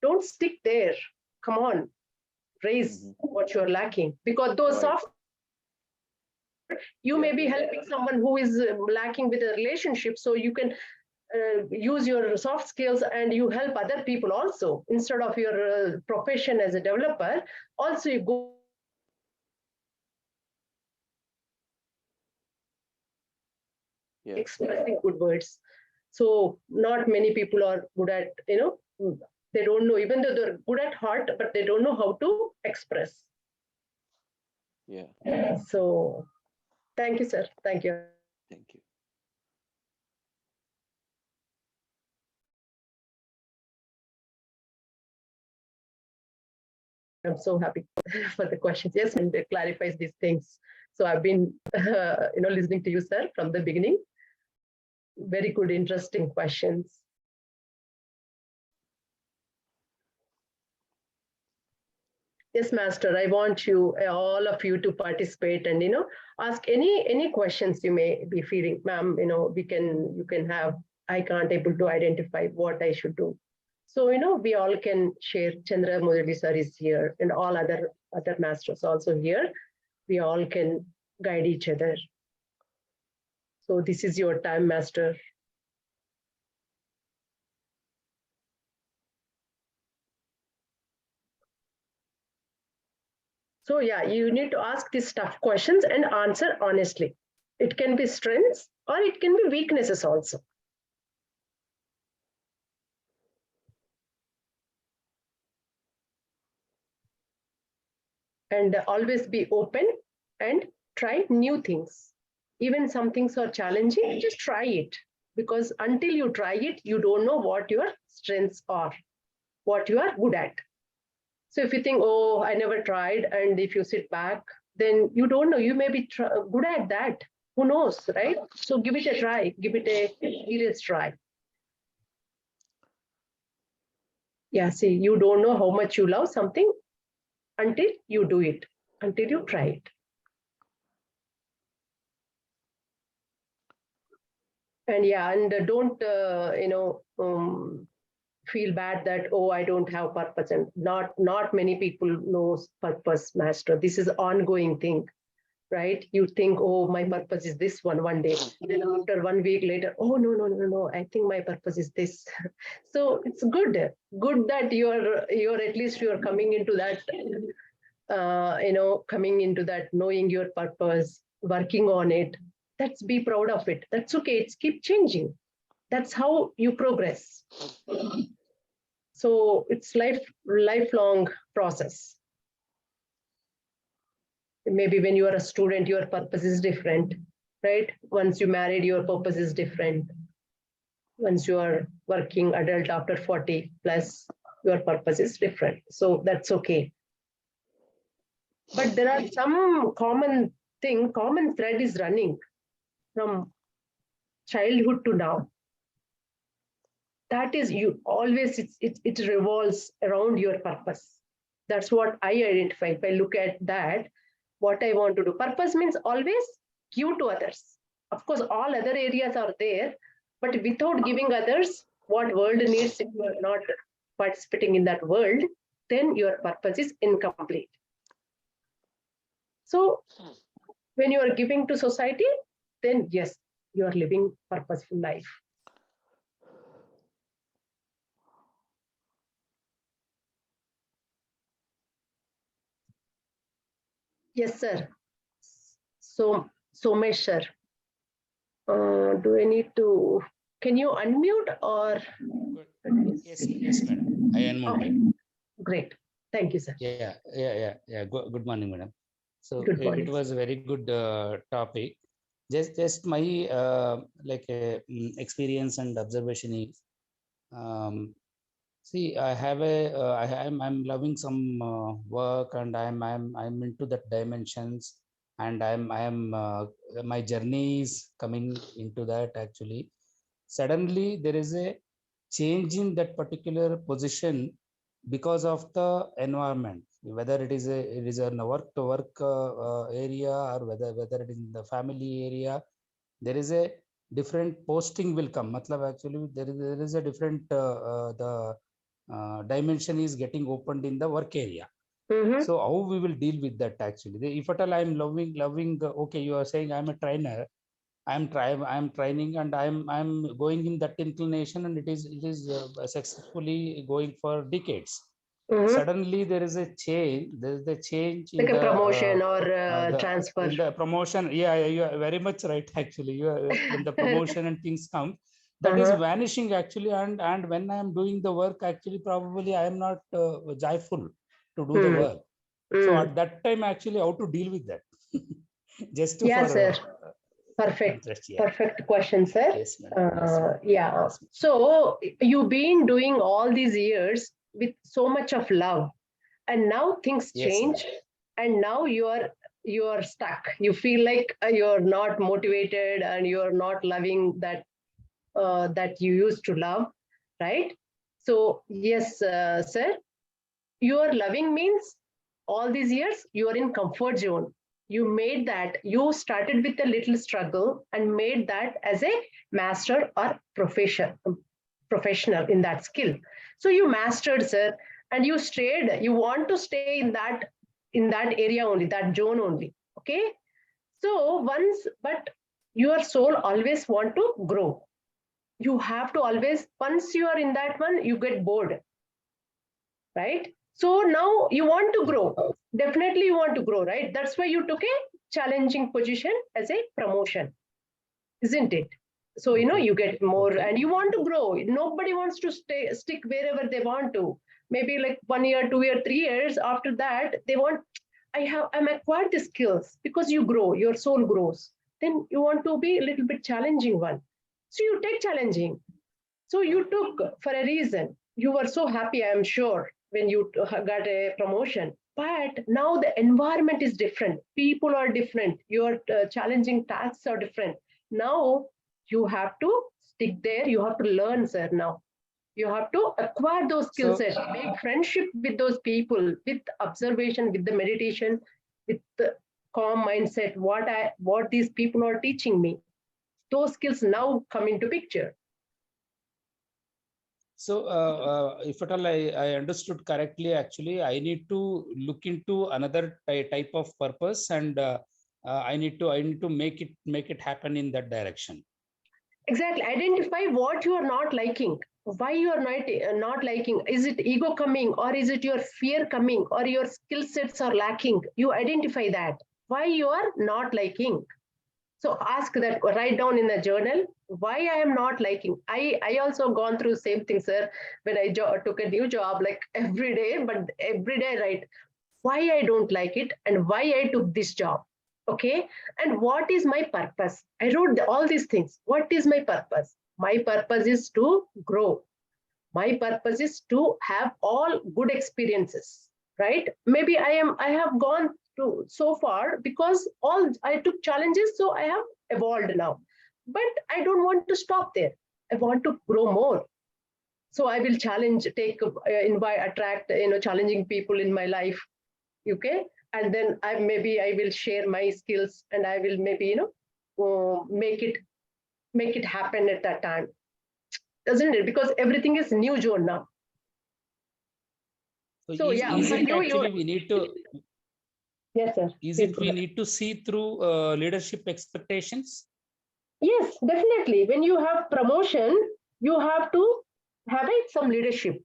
don't stick there. Come on, raise what you're lacking, because those Right. soft you may be helping someone who is lacking with a relationship, so you can use your soft skills and you help other people also instead of your profession as a developer. Also, you go Yeah. expressing good words. So not many people are good at, they don't know, even though they're good at heart, but they don't know how to express. Yeah. So thank you, sir. Thank you. Thank you. I'm so happy for the questions. Yes, and it clarifies these things. So I've been, listening to you, sir, from the beginning. Very good, interesting questions. Yes, master. I want you, all of you, to participate and ask any questions you may be feeling, ma'am. You can have. I can't able to identify what I should do. So we all can share. Chandra Murali sir is here, and all other masters also here. We all can guide each other. So this is your time, master. So yeah, you need to ask these tough questions and answer honestly. It can be strengths or it can be weaknesses also. And always be open and try new things. Even some things are challenging, just try it, because until you try it, you don't know what your strengths are, what you are good at. So if you think, oh, I never tried, and if you sit back, then you don't know, you may be good at that. Who knows, right? So give it a try, give it a serious try. Yeah, see, you don't know how much you love something until you do it, until you try it. And yeah, and don't feel bad that, oh, I don't have purpose, and not many people knows purpose, master. This is ongoing thing, right? You think, oh, my purpose is this one day, then after 1 week later, oh, no, I think my purpose is this. So it's good that you're at least you're coming into that coming into that, knowing your purpose, working on it. Let's be proud of it. That's okay. It's keep changing. That's how you progress. So it's lifelong process. Maybe when you are a student, your purpose is different, right? Once you married, your purpose is different. Once you are working adult after 40 plus, your purpose is different. So that's okay. But there are some common thread is running from childhood to now. That is, you always, it revolves around your purpose. That's what I identify. If I look at that, what I want to do. Purpose means always give to others. Of course, all other areas are there, but without giving others what world needs, if you are not participating in that world, then your purpose is incomplete. So when you are giving to society, then yes, you are living purposeful life. Yes, sir. So, Somesh, sir, do I need to, can you unmute or? Good. Yes, madam. I unmuted. Okay, great. Thank you, sir. Yeah. Good morning, madam. So Good morning. it was a very good topic. Just my experience and observation is, see, I have I'm loving some work, and I'm into that dimensions, and my journey is coming into that actually. Suddenly there is a change in that particular position because of the environment, whether it is a work to work area, or whether it is in the family area. There is a different posting will come. Matlab, actually there is a different the dimension is getting opened in the work area. So how we will deal with that actually? If at all I'm loving, okay, you are saying I'm a trainer, I'm training, and I'm going in that inclination, and it is successfully going for decades. Suddenly there is a change. There is a change in Like a the promotion or the transfer. in the promotion. Yeah, you are very much right. Actually, when the promotion and things come, that is vanishing actually. And when I am doing the work, actually, probably I am not joyful to do the work. So at that time, actually, how to deal with that? Just to Yeah, for sir. Perfect. interest, yeah. Perfect question, sir. Yes, madam. Yes, madam. Yeah. Yes, madam. So you've been doing all these years with so much of love, and now things Yes, change, madam. and now you are stuck. You feel like you're not motivated and you're not loving that you used to love, right? So yes, sir, your loving means all these years you are in comfort zone. You made that, you started with a little struggle and made that as a master or professional in that skill. So you mastered, sir, and you stayed. You want to stay in that area only, that zone only. Okay. So once, but your soul always want to grow. You have to always, once you are in that one, you get bored, right? So now you want to grow. Definitely you want to grow, right? That's why you took a challenging position as a promotion, isn't it? So Okay. you get more Okay. and you want to grow. Nobody wants to stick wherever they want to. Maybe like 1 year, 2 year, 3 years. After that, they want, I'm acquired the skills, because you grow, your soul grows. Then you want to be a little bit challenging one. So you take challenging. So you took for a reason. You were so happy, I'm sure, when you got a promotion. But now the environment is different. People are different. Your challenging tasks are different. Now you have to stick there. You have to learn, sir. Now you have to acquire those skill So sets, make friendship with those people, with observation, with the meditation, with the calm mindset. What these people are teaching me, those skills now come into picture. if at all I understood correctly, actually, I need to look into another type of purpose, and I need to make it happen in that direction. Exactly. Identify what you are not liking. Why you are not liking. Is it ego coming, or is it your fear coming, or your skill sets are lacking? You identify that. Why you are not liking. So ask that, write down in a journal why I am not liking. I also gone through same thing, sir. When I took a new job, like every day, but every day I write why I don't like it and why I took this job. Okay. And what is my purpose? I wrote all these things. What is my purpose? My purpose is to grow. My purpose is to have all good experiences, right? Maybe I have gone to so far because all I took challenges, so I have evolved now. But I don't want to stop there. I want to grow more. So I will challenge, take, invite, attract, challenging people in my life. Okay. And then I will share my skills, and I will maybe make it happen at that time, doesn't it? Because everything is new zone now. So So yeah, is for it you actually we need to yes, sir. is Please it go we ahead. need to see through leadership expectations? Yes, definitely. When you have promotion, you have to have some leadership.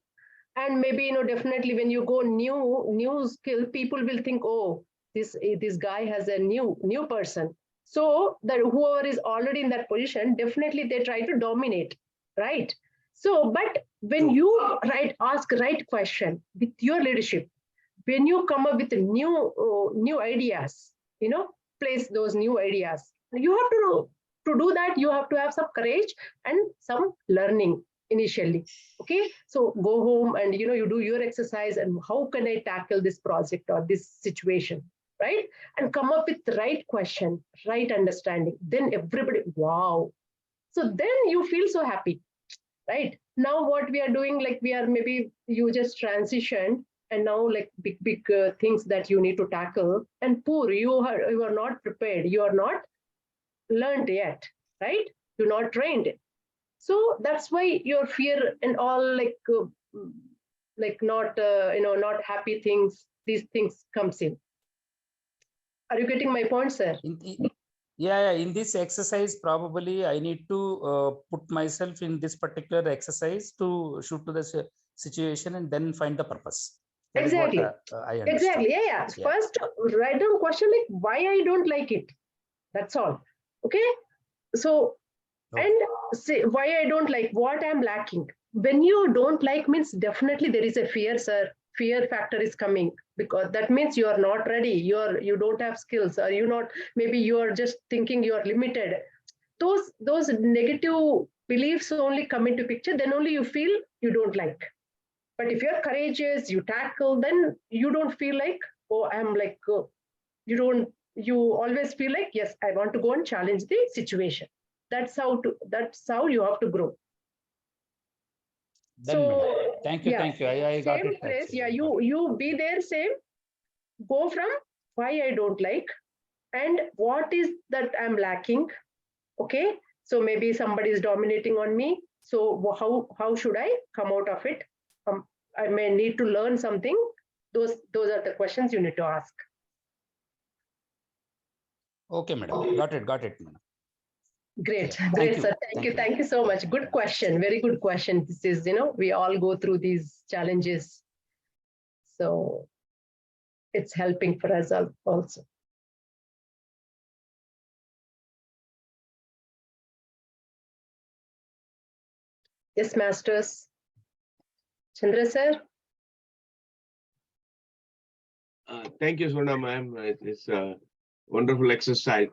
And maybe, definitely when you go new skill, people will think, oh, this guy has a new person. So that whoever is already in that position, definitely they try to dominate, right? So, but when True. you ask right question with your leadership, when you come up with new ideas, place those new ideas. You have to do that. You have to have some courage and some learning initially. Okay, so go home and you do your exercise and how can I tackle this project or this situation, right? And come up with the right question, right understanding. Then everybody, wow. So then you feel so happy, right? Now what we are doing, like we are maybe you just transitioned and now like big things that you need to tackle, and poor you are not prepared, you are not learned yet, right? You're not trained. So that's why your fear and all like not not happy things, these things comes in. Are you getting my point, sir? Yeah, in this exercise, probably I need to put myself in this particular exercise to shoot to the situation and then find the purpose. That exactly. Is what, I understand. Exactly. Yeah. First, write down question like why I don't like it. That's all. Okay. So, and say why I don't like, what I'm lacking. When you don't like means definitely there is a fear, sir. Fear factor is coming because that means you are not ready. You don't have skills, or maybe you are just thinking you are limited. Those negative beliefs only come into picture. Then only you feel you don't like. But if you're courageous, you tackle, then you don't feel like, oh, I'm like, you always feel like, yes, I want to go and challenge the situation. That's how you have to grow. Then, so, thank you. I got it. Place, actually. You be there, same. Go from why I don't like and what is that I'm lacking. Okay, so maybe somebody is dominating on me. So how should I come out of it? I may need to learn something. Those are the questions you need to ask. Okay, madam. Got it, madam. Great, great, sir. Thank you so much. Good question. Very good question. This is, we all go through these challenges. So it's helping for us also. Yes, masters. Chandra, sir. Thank you, Sona ma'am. It's a wonderful exercise.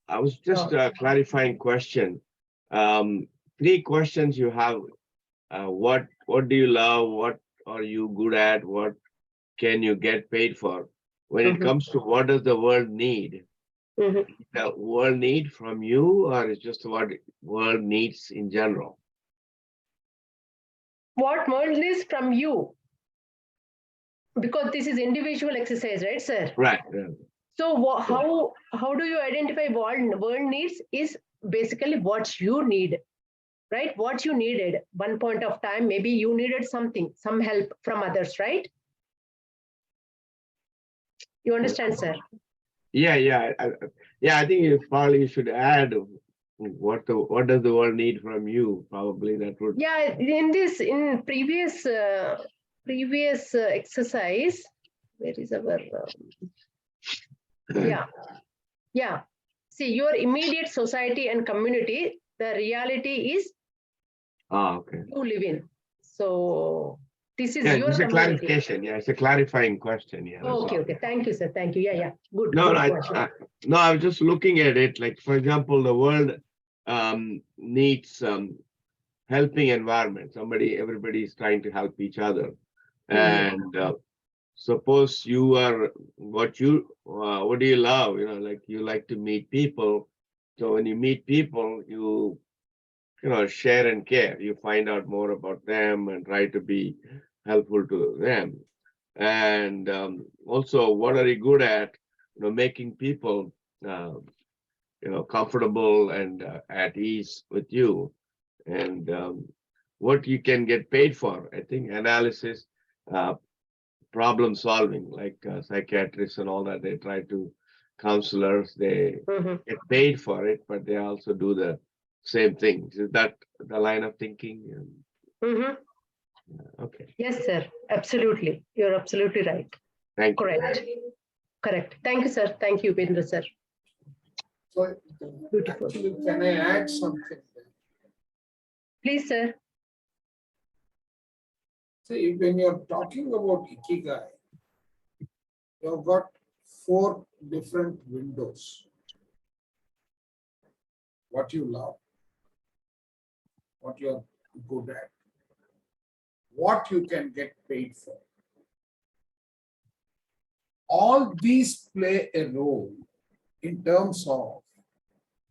I was just clarifying question. 3 questions you have. What do you love? What are you good at? What can you get paid for? When it comes to what does the world need? The world need from you, or is just what world needs in general? What world needs from you? Because this is individual exercise, right, sir? Right. So how do you identify world needs is basically what you need, right? What you needed one point of time, maybe you needed something, some help from others, right? You understand, sir? Yeah. I think you probably should add what does the world need from you? Probably that would. Yeah, in previous exercise, where is our? Yeah. See, your immediate society and community, the reality is okay. you live in. So this is your it's a clarification. Yeah, it's a clarifying question. Yeah. Okay. Thank you, sir. Thank you. Yeah. Good. No, good I was just looking at it. Like, for example, the world needs helping environment. Everybody is trying to help each other, and suppose you are what do you love? Like you like to meet people. So when you meet people, you share and care. You find out more about them and try to be helpful to them. And also, what are you good at? Making people comfortable and at ease with you, and what you can get paid for. I think analysis, problem solving, like psychiatrists and all that. They try to counselors. They get paid for it, but they also do the same thing. Is that the line of thinking? Okay. Yes, sir. Absolutely. You're absolutely right. Thank you. Correct. Thank you, sir. Thank you, Bindra, sir. So, beautiful. Actually, can I add something? Please, sir. See, when you're talking about Ikigai, you've got 4 different windows. What you love, what you're good at, what you can get paid for. All these play a role in terms of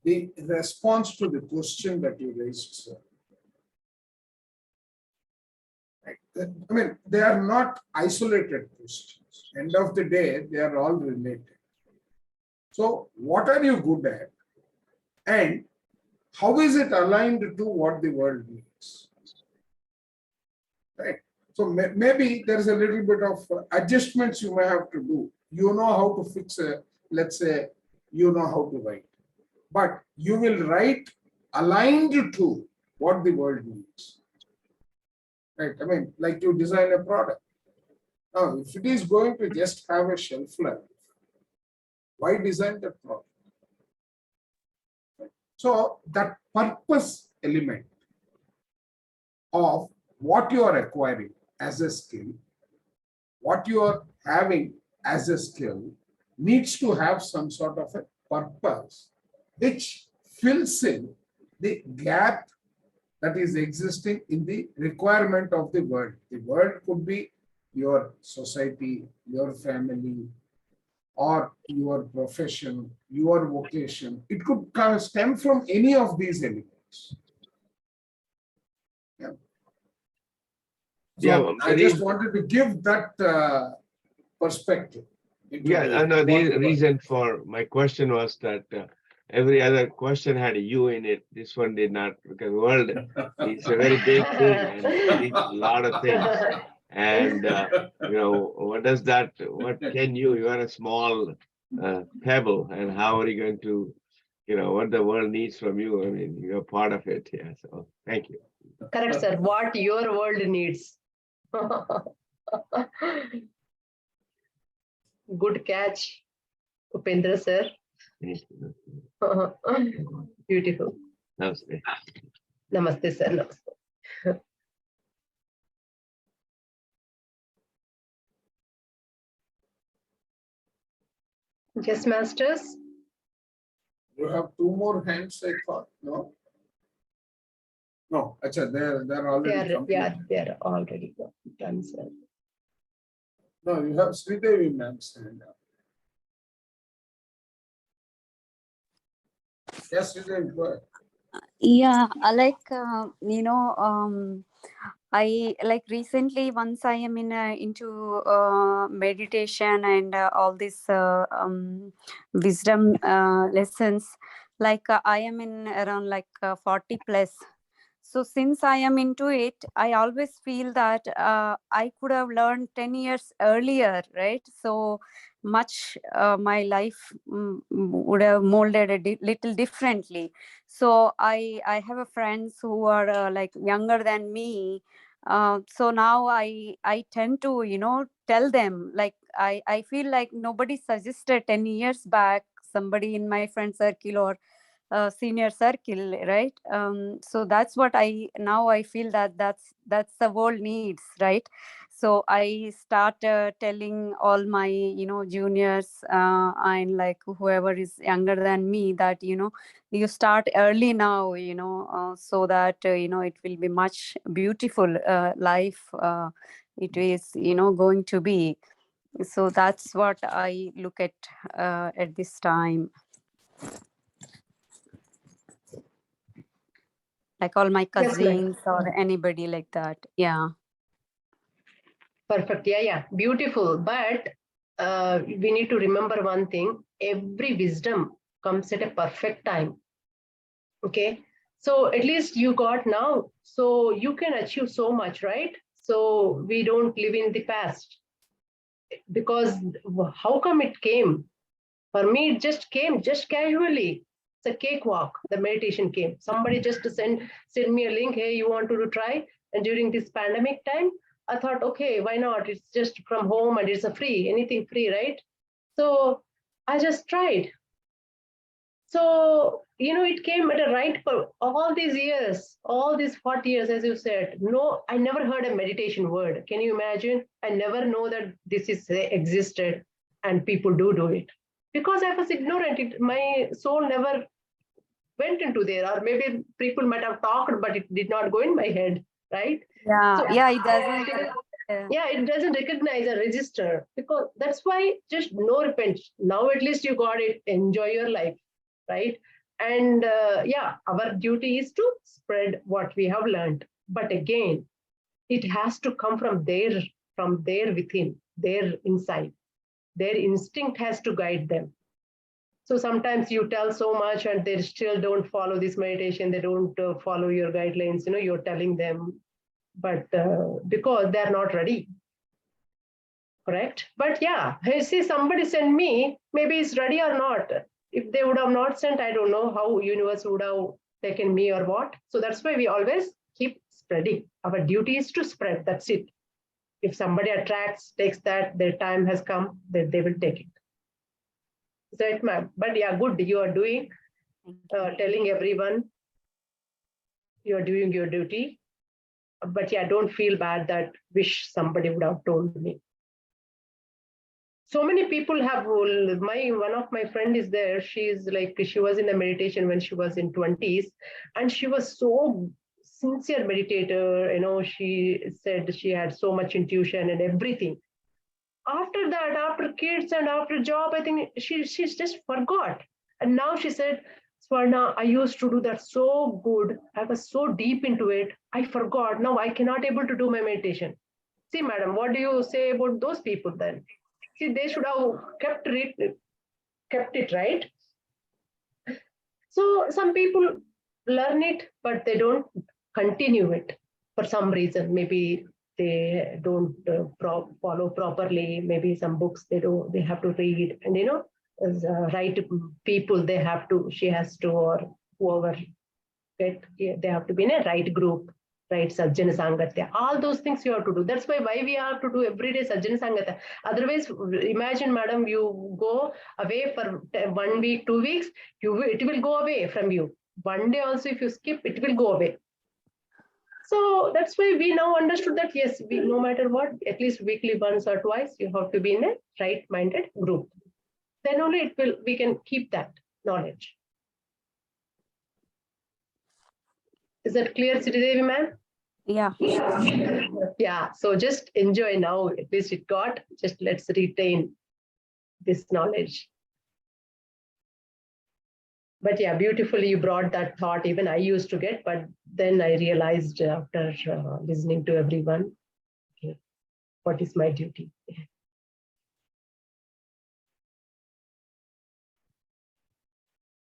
the response to the question that you raised, sir. Right? I mean, they are not isolated questions. End of the day, they are all related. So, what are you good at? And how is it aligned to what the world needs? Right. So maybe there is a little bit of adjustments you may have to do. You know how to fix a, let's say, you know how to write, but you will write aligned to what the world needs. Right. I mean, like you design a product. Now, if it is going to just have a shelf life, why design that product? Right. So that purpose element of what you are acquiring as a skill, what you are having as a skill needs to have some sort of a purpose which fills in the gap that is existing in the requirement of the world. The world could be your society, your family, or your profession, your vocation. It could stem from any of these elements. Yeah. So Yeah, I just wanted to give that perspective. Yeah, I know the reason for my question was that every other question had a U in it. This one did not, because world is a very big thing and needs a lot of things. And you know, what does that? What can you are a small pebble, and how are you going to, you know, what the world needs from you? I mean, you're part of it. Yeah. So thank you. Correct, sir. What your world needs. Good catch, Upendra sir. Thank you. Beautiful. Namaste. Namaste, sir. Namaste. Yes, masters. You have 2 more hands, I thought. No? No, achha, they're already complete. They're already done, sir. No, you have Sridevi ma'am's hand up. Yes, Sridevi, go ahead. Yeah, I like recently once I am into meditation and all these wisdom lessons, I am in around 40 plus. So since I am into it, I always feel that I could have learned 10 years earlier, right? So much my life would have molded a little differently. So I have a friends who are younger than me. So now I tend to tell them, I feel like nobody suggested 10 years back, somebody in my friend circle or senior circle, right? So that's what I feel that's the world needs, right? So I start telling all my juniors and whoever is younger than me that you start early now, so that it will be much beautiful life it is going to be. So that's what I look at this time. Like all my cousins or anybody like that. Yeah. Perfect. Yeah. Beautiful. But we need to remember one thing. Every wisdom comes at a perfect time. Okay. So at least you got now. So you can achieve so much, right? So we don't live in the past. Because how come it came? For me, it just came just casually. It's a cakewalk. The meditation came. Somebody just send me a link. Hey, you want to try? And during this pandemic time, I thought, okay, why not? It's just from home and it's a free, anything free, right? So I just tried. So, it came at a right for all these years, all these 40 years, as you said. No, I never heard a meditation word. Can you imagine? I never know that this is existed. and people do it. Because I was ignorant, my soul never went into there, or maybe people might have talked, but it did not go in my head, right? Yeah, So- yeah, it doesn't. Yeah, it doesn't recognize a register, because that's why just no repent. Now at least you got it, enjoy your life, right? And yeah, our duty is to spread what we have learned. But again, it has to come from there within, their inside. Their instinct has to guide them. So sometimes you tell so much and they still don't follow this meditation, they don't follow your guidelines, you're telling them, but because they're not ready. Correct? But yeah, hey, see, somebody sent me, maybe it's ready or not. If they would have not sent, I don't know how universe would have taken me or what. So that's why we always keep spreading. Our duty is to spread. That's it. If somebody attracts, takes that, their time has come, then they will take it. Is that, ma'am? But yeah, good. You are doing, telling everyone you are doing your duty. But yeah, don't feel bad that wish somebody would have told me. So many people have, one of my friend is there. She's like, she was in a meditation when she was in 20s, and she was so sincere meditator. She said she had so much intuition and everything. After that, after kids and after job, I think she's just forgot. And now she said, Swarna, I used to do that so good. I was so deep into it. I forgot. Now I cannot able to do my meditation. See, madam, what do you say about those people then? See, they should have kept it, right? So some people learn it, but they don't continue it for some reason. Maybe they don't follow properly. Maybe some books they have to read, and as right people she has to, or whoever they have to be in a right group, right? Sajjana Sangatya. All those things you have to do. That's why we have to do everyday Sajjana Sangatya. Otherwise, imagine, madam, you go away for 1 week, 2 weeks, it will go away from you. One day also, if you skip, it will go away. So that's why we now understood that, yes, no matter what, at least weekly once or twice, you have to be in a right-minded group. Then only we can keep that knowledge. Is that clear, Sridevi, ma'am? Yeah. Yeah, so just enjoy now. At least it got, just let's retain this knowledge. But yeah, beautifully you brought that thought. Even I used to get, but then I realized after listening to everyone, okay, what is my duty?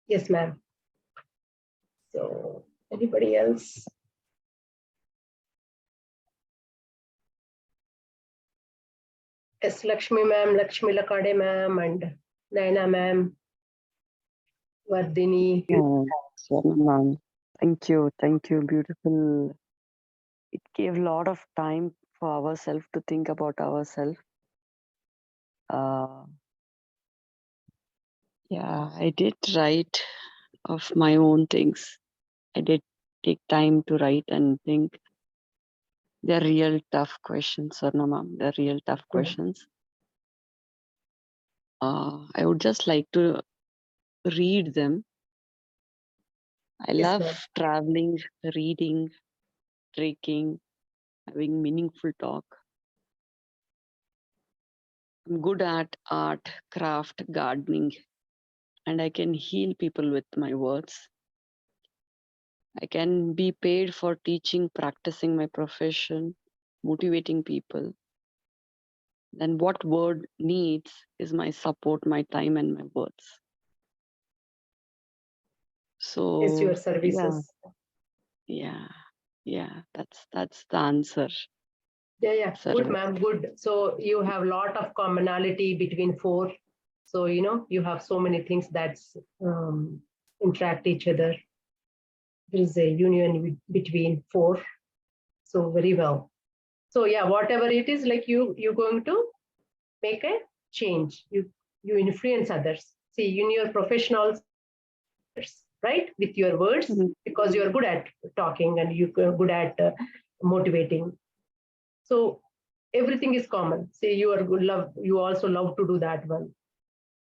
Yes, ma'am. So anybody else? Yes, Lakshmi ma'am, Lakshmi Lakade ma'am, and Naina ma'am, Vardini. Ma'am. Thank you. Beautiful. It gave a lot of time for ourselves to think about ourselves. Yeah, I did write of my own things. I did take time to write and think. They're real tough questions, Sarna ma'am. They're real tough questions. I would just like to read them. I Yes, love ma'am. traveling, reading, trekking, having meaningful talk. I'm good at art, craft, gardening, and I can heal people with my words. I can be paid for teaching, practicing my profession, motivating people. Then what word needs is my support, my time, and my words. So Is your services. Yeah. That's the answer. Yeah, Service. good, ma'am, good. So you have a lot of commonality between 4. So, you have so many things that interact each other. There is a union between 4. So very well. So yeah, whatever it is, like you're going to make a change. You influence others. See, in your professionals, right, with your words, because you're good at talking and you're good at motivating. So everything is common. Say you are good love, you also love to do that one.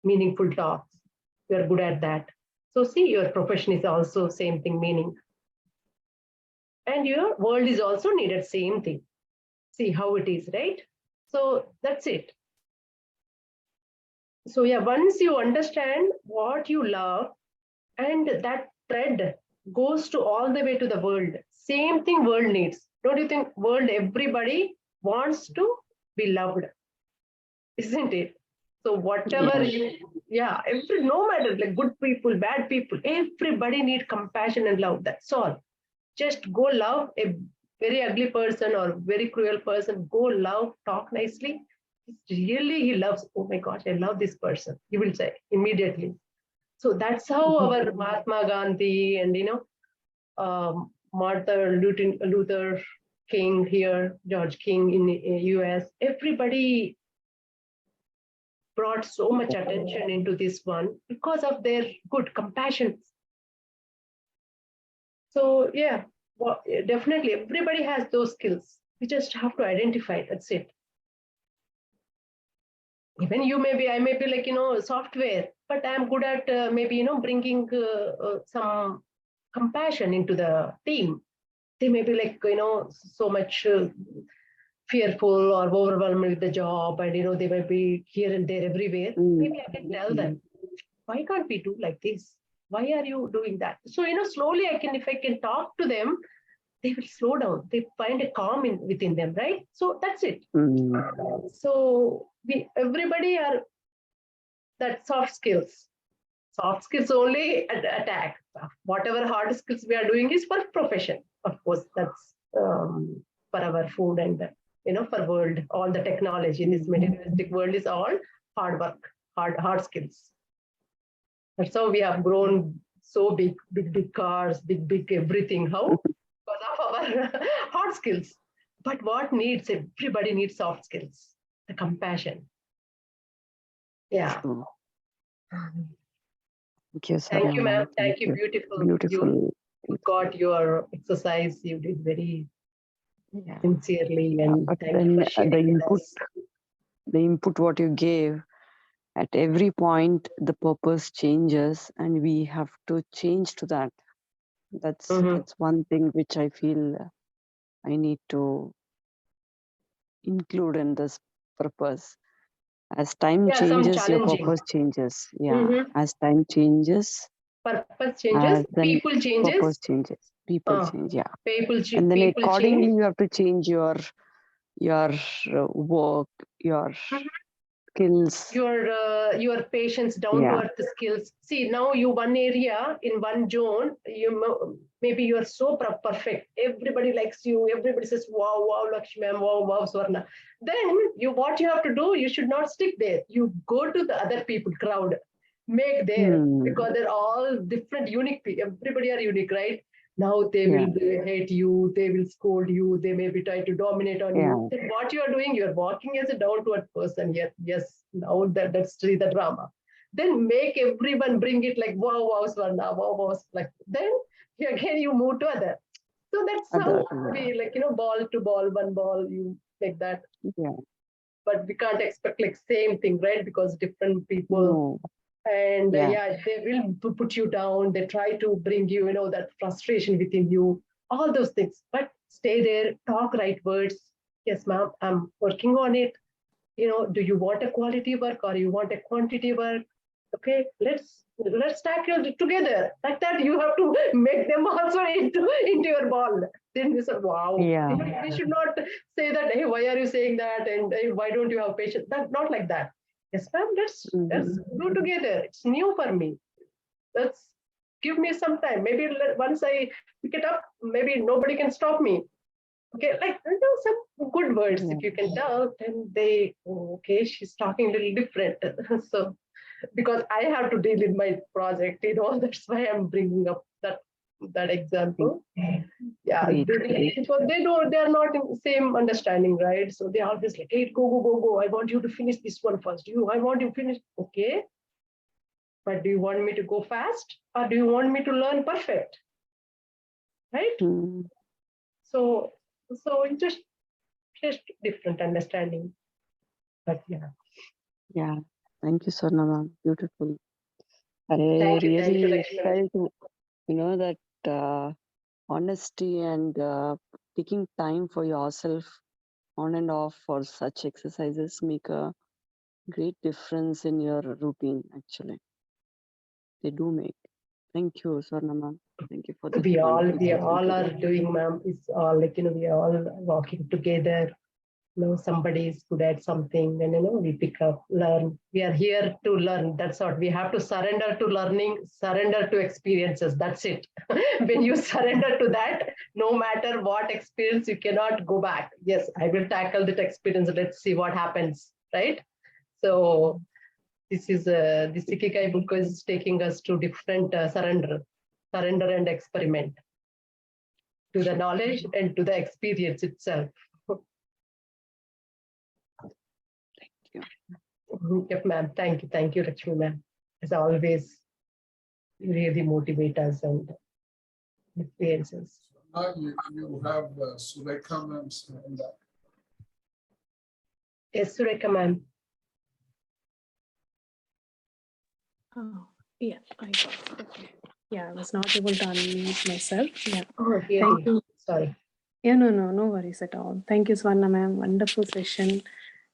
Meaningful talks. You are good at that. So see, your profession is also same thing, meaning. And your world is also needed same thing. See how it is, right? So that's it. So yeah, once you understand what you love, and that thread goes to all the way to the world. Same thing world needs. Don't you think world, everybody wants to be loved, isn't it? So whatever no matter like good people, bad people, everybody need compassion and love. That's all. Just go love a very ugly person or very cruel person. Go love, talk nicely. Really, he loves. Oh my gosh, I love this person. He will say immediately. So that's how our Mahatma Gandhi and Martin Luther King here, George King in the US, everybody brought so much attention into this one because of their good compassion. So yeah, well, definitely everybody has those skills. We just have to identify. That's it. Even you I may be like software, but I'm good at maybe bringing some compassion into the team. They may be like so much fearful or overwhelmed with the job, and they may be here and there everywhere. Maybe I can tell them, why can't we do like this? Why are you doing that? So slowly if I can talk to them, they will slow down. They find a calm within them, right? So that's it. So everybody are that soft skills. Soft skills only attack. Whatever hard skills we are doing is for profession. Of course, that's for our food and for world. All the technology in this materialistic world is all hard work, hard skills. That's how we have grown so big cars, big everything. How? Because of our hard skills. But what needs, everybody needs soft skills, the compassion. Yeah. Thank you, Thank you, ma'am. Thank you. Beautiful. You got your exercise. You did very sincerely, and but thank then you for sharing the input what you gave, at every point the purpose changes and we have to change to that. That's one thing which I feel I need to include in this purpose. As time changes, your purpose changes. As time changes, purpose changes, people changes, purpose changes, people change. People and then people accordingly change. you have to change your work, your skills, your patience, down to earth skills. See, now you one area in one zone, maybe you are so perfect. Everybody likes you. Everybody says, wow, Lakshmi, wow, Swarna. Then what you have to do, you should not stick there. You go to the other people crowd, make there, because they're all different, unique people. Everybody are unique, right? Now they will hate you, they will scold you, they may be trying to dominate on you. Then what you are doing, you are walking as a down-to-earth person. Yes, now that's the drama. Then make everyone bring it like wow, Swarna, wow, like then again you move to other. So that's how we ball to ball, one ball, you make that. But we can't expect like same thing, right? Because different people. And they will put you down. They try to bring you, that frustration within you, all those things. But stay there, talk right words. Yes, ma'am, I'm working on it. Do you want a quality work or you want a quantity work? Okay, let's tackle it together. Like that, you have to make them also into your ball. Then we said, wow. We should not say that, hey, why are you saying that? And hey, why don't you have patience? Not like that. Yes, ma'am, let's do together. It's new for me. Let's give me some time. Maybe once I pick it up, maybe nobody can stop me. Okay, like some good words. If you can tell, then they, okay, she's talking a little different. So, because I have to deal with my project, that's why I'm bringing up that example. Yeah, because they are not in the same understanding, right? So they always like, hey, go. I want you to finish this one first. I want you to finish. Okay. But do you want me to go fast or do you want me to learn perfect? Right? So you just just different understanding. But yeah, Yeah. Thank you, Swarna ma'am. Beautiful. I thank you, really Lakshmi. felt, that honesty and taking time for yourself on and off for such exercises make a great difference in your routine, actually. They do make. Thank you, Swarna ma'am. Thank you for this We wonderful session all are today. doing, ma'am. It's all like, we are all walking together. Somebody is good at something, and we pick up, learn. We are here to learn. That's what we have to surrender to learning, surrender to experiences. That's it. When you surrender to that, no matter what experience, you cannot go back. Yes, I will tackle that experience. Let's see what happens, right? So this is this Ikigai book is taking us to different surrender and experiment, to the knowledge and to the experience itself. Thank you. Yep, ma'am. Thank you, Lakshmi, ma'am. As always, you really motivate us and experiences. Now you have Surekha ma'am's hand up. Yes, Sureka, ma'am. Oh, yeah, I got it. Okay. Yeah, I was not able to unmute myself. Yeah. Oh, Thank really? you. Sorry. Yeah, no worries at all. Thank you, Swarna ma'am. Wonderful session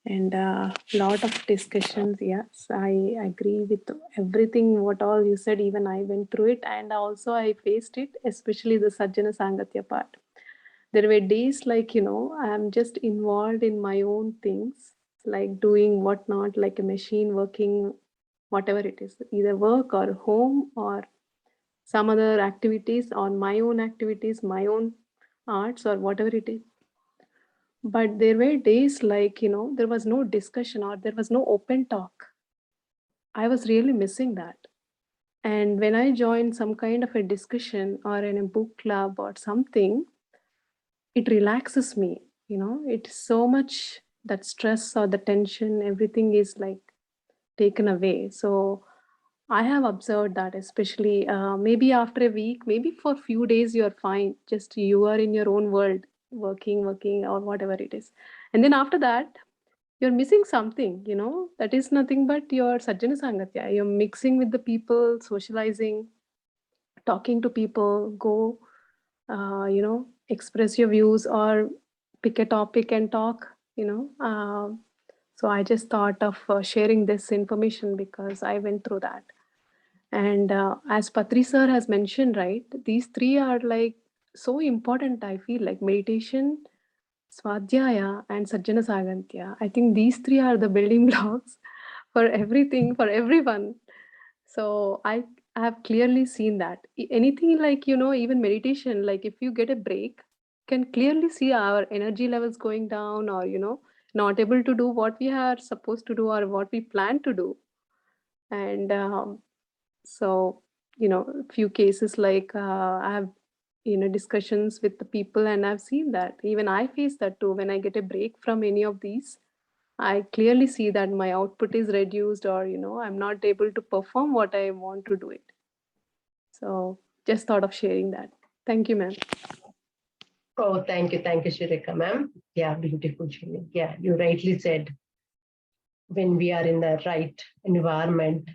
and a lot of discussions. Yes, I agree with everything what all you said. Even I went through it and also I faced it, especially the Sajjana Sangatya part. There were days like, I'm just involved in my own things, like doing whatnot, like a machine working, whatever it is, either work or home or some other activities on my own activities, my own arts or whatever it is. But there were days like, there was no discussion or there was no open talk. I was really missing that. And when I joined some kind of a discussion or in a book club or something, it relaxes me. It's so much that stress or the tension, everything is like taken away. So I have observed that, especially maybe after a week, maybe for a few days, you're fine. Just you are in your own world, working, or whatever it is. And then after that, you're missing something, that is nothing but your Sajjana Sangatya. You're mixing with the people, socializing, talking to people, go, express your views or pick a topic and talk. So I just thought of sharing this information because I went through that. And as Patri sir has mentioned, right, these three are like so important, I feel like meditation, Swadhyaya, and Sajjana Sagantya. I think these three are the building blocks for everything, for everyone. So I have clearly seen that. Anything like, even meditation, like if you get a break, can clearly see our energy levels going down or, not able to do what we are supposed to do or what we plan to do. And so, a few cases like I have, discussions with the people and I've seen that. Even I face that too. When I get a break from any of these, I clearly see that my output is reduced or, I'm not able to perform what I want to do it. So just thought of sharing that. Thank you, ma'am. Oh, thank you, Sureka, ma'am. Yeah, beautiful, Shri. Yeah, you rightly said. When we are in the right environment,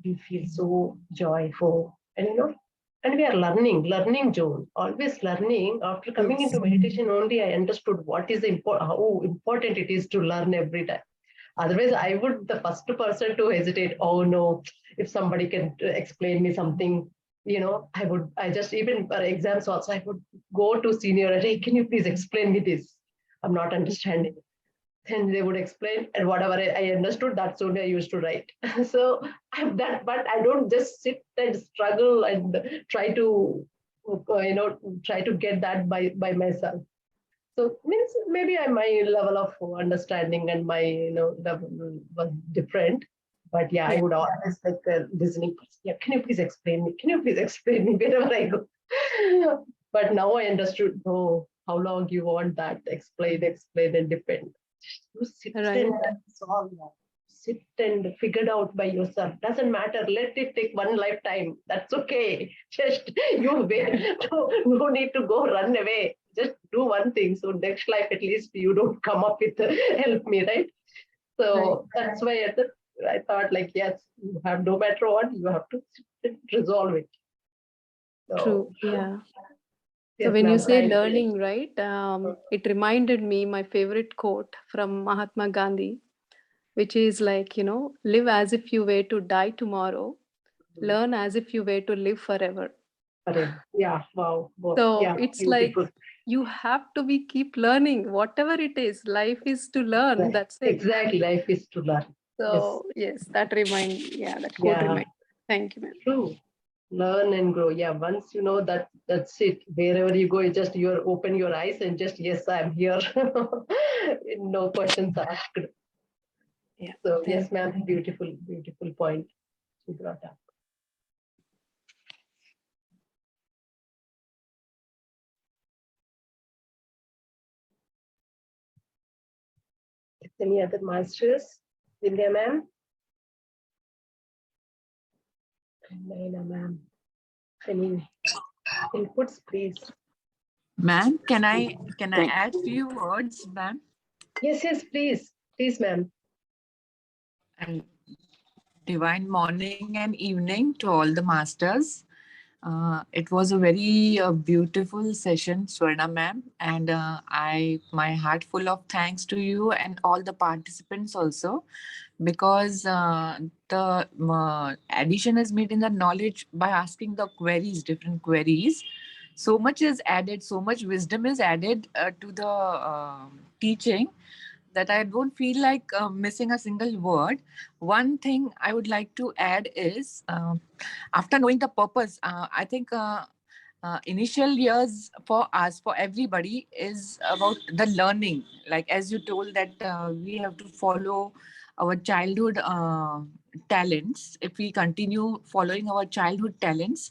we feel so joyful, and and we are learning zone, always learning. After coming Yes. into meditation only, I understood what is how important it is to learn every time. Otherwise, I would the first person to hesitate. Oh no, if somebody can explain me something, I just, even for exams also, I would go to senior. Hey, can you please explain me this? I'm not understanding. Then they would explain, and whatever I understood, that's only I used to write. So I'm that, but I don't just sit and struggle and try to, try to get that by myself. So means maybe my level of understanding and my level was different. But yeah, I would always like listening. Yeah, can you please explain me? Can you please explain me wherever I go? But now I understood. Oh, how long you want that? Explain, and depend. You sit Right. and solve. Sit and figure it out by yourself. Doesn't matter. Let it take one lifetime. That's okay. Just you wait. No need to go run away. just do one thing. So next life, at least you don't come up with help me, right? So that's why I thought like, yes, you have no matter what, you have to resolve it. So, True. Yeah. So yes, when you ma'am, say thank you. learning, right, it reminded me my favorite quote from Mahatma Gandhi, which is like, live as if you were to die tomorrow, learn as if you were to live forever. Correct. Yeah, wow. So Yeah, it's beautiful. like you have to be keep learning, whatever it is. Life is to learn. Right. That's it. Exactly, life is to learn. So yes, that that quote Yeah, remind. Thank you, ma'am. true. Learn and grow. Yeah, once you know that, that's it. Wherever you go, you just open your eyes and just, yes, I'm here. No questions asked. Yeah. So Thank yes, ma'am, beautiful, beautiful point you brought up. Any other masters? Divya ma'am? Naina ma'am. Any inputs, please? Ma'am, can I Thank add few words, ma'am? Yes, yes, please. Please, ma'am. And divine morning and evening to all the masters. It was a very beautiful session, Swarna ma'am, and my heart full of thanks to you and all the participants also, because the addition is made in the knowledge by asking the queries, different queries. So much is added, so much wisdom is added to the teaching, that I don't feel like missing a single word. One thing I would like to add is, after knowing the purpose, I think initial years for us, for everybody, is about the learning. Like as you told that we have to follow our childhood talents. If we continue following our childhood talents,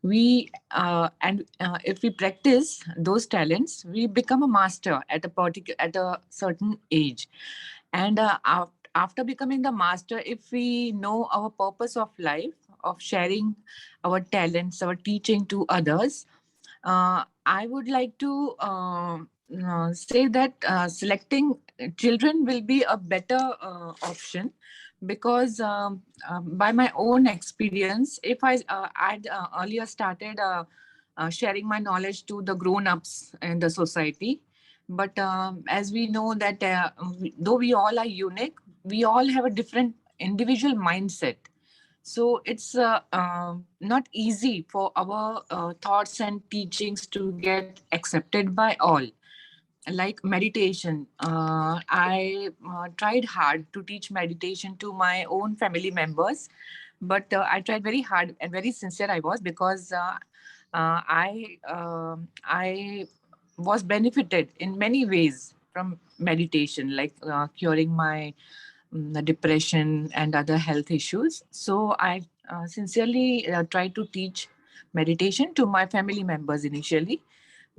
if we practice those talents, we become a master at a certain age. And after becoming the master, if we know our purpose of life, of sharing our talents, our teaching to others, I would like to say that selecting children will be a better option, because by my own experience, if I'd earlier started sharing my knowledge to the grown-ups in the society, but as we know that though we all are unique, we all have a different individual mindset. So it's not easy for our thoughts and teachings to get accepted by all. Like meditation, I tried hard to teach meditation to my own family members, but I tried very hard and very sincere I was, because I was benefited in many ways from meditation, like curing my depression and other health issues. So I sincerely tried to teach meditation to my family members initially,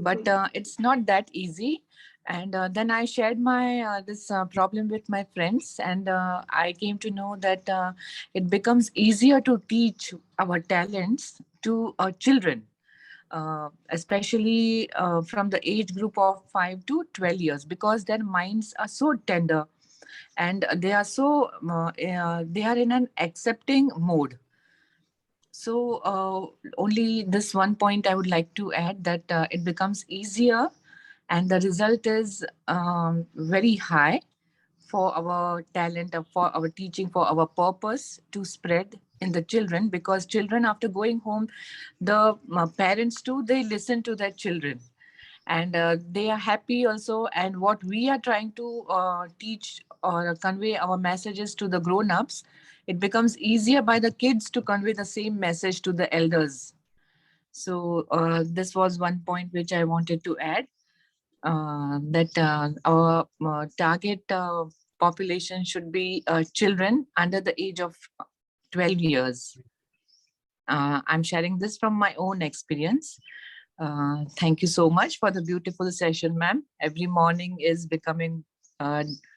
but it's not that easy. And then I shared my this problem with my friends, and I came to know that it becomes easier to teach our talents to children, especially from the age group of 5 to 12 years, because their minds are so tender, and they are so they are in an accepting mode. So only this one point I would like to add, that it becomes easier and the result is very high for our talent, for our teaching, for our purpose to spread in the children, because children, after going home, the parents too, they listen to their children, and they are happy also. And what we are trying to teach or convey our messages to the grown-ups, it becomes easier by the kids to convey the same message to the elders. So this was one point which I wanted to add, that our target population should be children under the age of 12 years. I'm sharing this from my own experience. Thank you so much for the beautiful session, ma'am. Every morning is becoming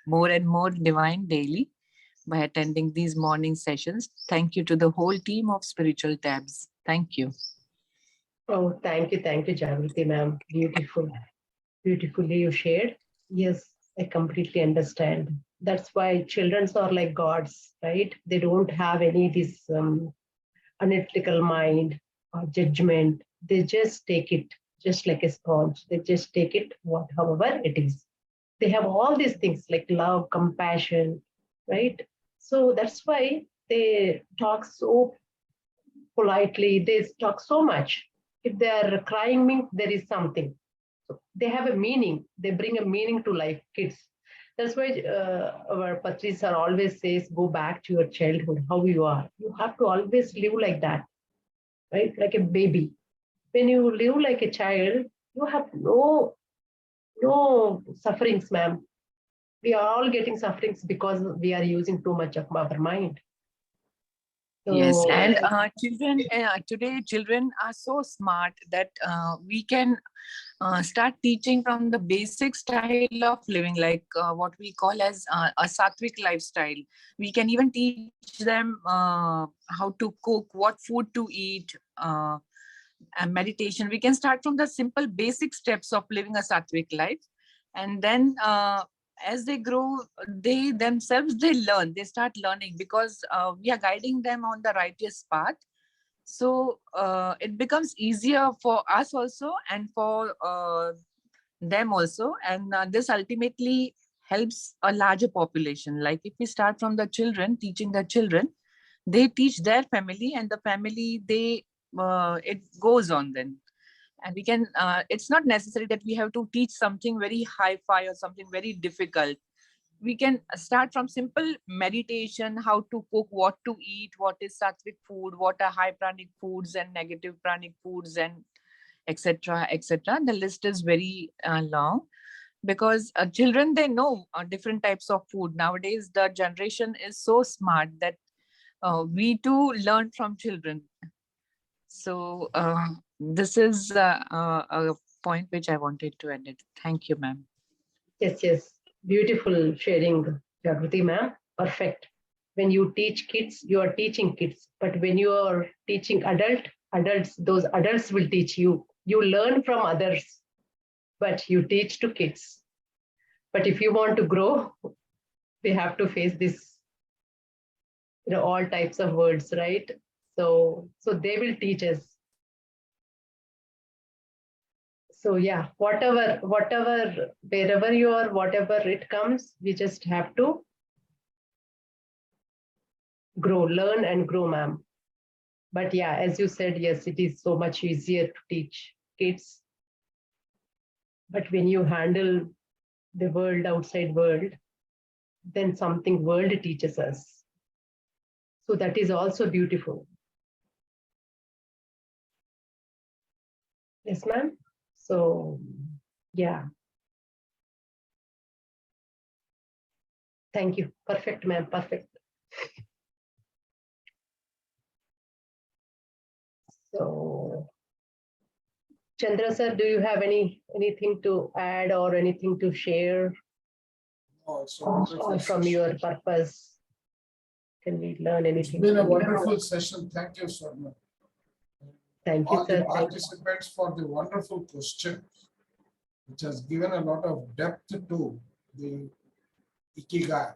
more and more divine daily by attending these morning sessions. Thank you to the whole team of Spiritual Tabs. Thank you. Oh, thank you, Jagriti ma'am. Beautiful. beautifully you shared. Yes, I completely understand. That's why children are like gods, right? They don't have any this analytical mind or judgment. They just take it just like a sponge. They just take it however it is. They have all these things like love, compassion, right? So that's why they talk so politely. They talk so much. If they are crying, means there is something. So they have a meaning. They bring a meaning to life, kids. That's why our Patris are always says, go back to your childhood, how you are. You have to always live like that, right? Like a baby. When you live like a child, you have no sufferings, ma'am. We are all getting sufferings because we are using too much of our mind. Yes, So, and children today, children are so smart that we can start teaching from the basic style of living, like what we call as a sattvic lifestyle. We can even teach them how to cook, what food to eat, and meditation. We can start from the simple basic steps of living a sattvic life, and then as they grow, they themselves they start learning, because we are guiding them on the righteous path. So it becomes easier for us also, and for them also, and this ultimately helps a larger population. Like if we start from the children, teaching the children, they teach their family, and the family, they it goes on then. And we can it's not necessary that we have to teach something very hi-fi or something very difficult. We can start from simple meditation, how to cook, what to eat, what is sattvic food, what are high pranic foods and negative pranic foods, and etc etc. The list is very long, because children, they know different types of food. Nowadays the generation is so smart that we too learn from children. So this is a point which I wanted to edit. Thank you, ma'am. yes, beautiful sharing, Jagruti ma'am. Perfect. When you teach kids, you are teaching kids. But when you are teaching adults, those adults will teach you. You learn from others, but you teach to kids. But if you want to grow, we have to face this, all types of words, right? So they will teach us. So yeah, whatever, wherever you are, whatever it comes, we just have to grow, learn and grow, ma'am. But yeah, as you said, yes, it is so much easier to teach kids. But when you handle the world, outside world, then something world teaches us. So that is also beautiful. Yes, ma'am. So yeah. Thank you. Perfect, ma'am. Perfect. So Chandra sir, do you have anything to add or anything to share Oh, it's a wonderful from session. your purpose? Can we learn It's anything? been a from you? wonderful session. Thank you, Swarna. Thank you, All the sir. Thank you. participants for the wonderful question, which has given a lot of depth to the Ikigai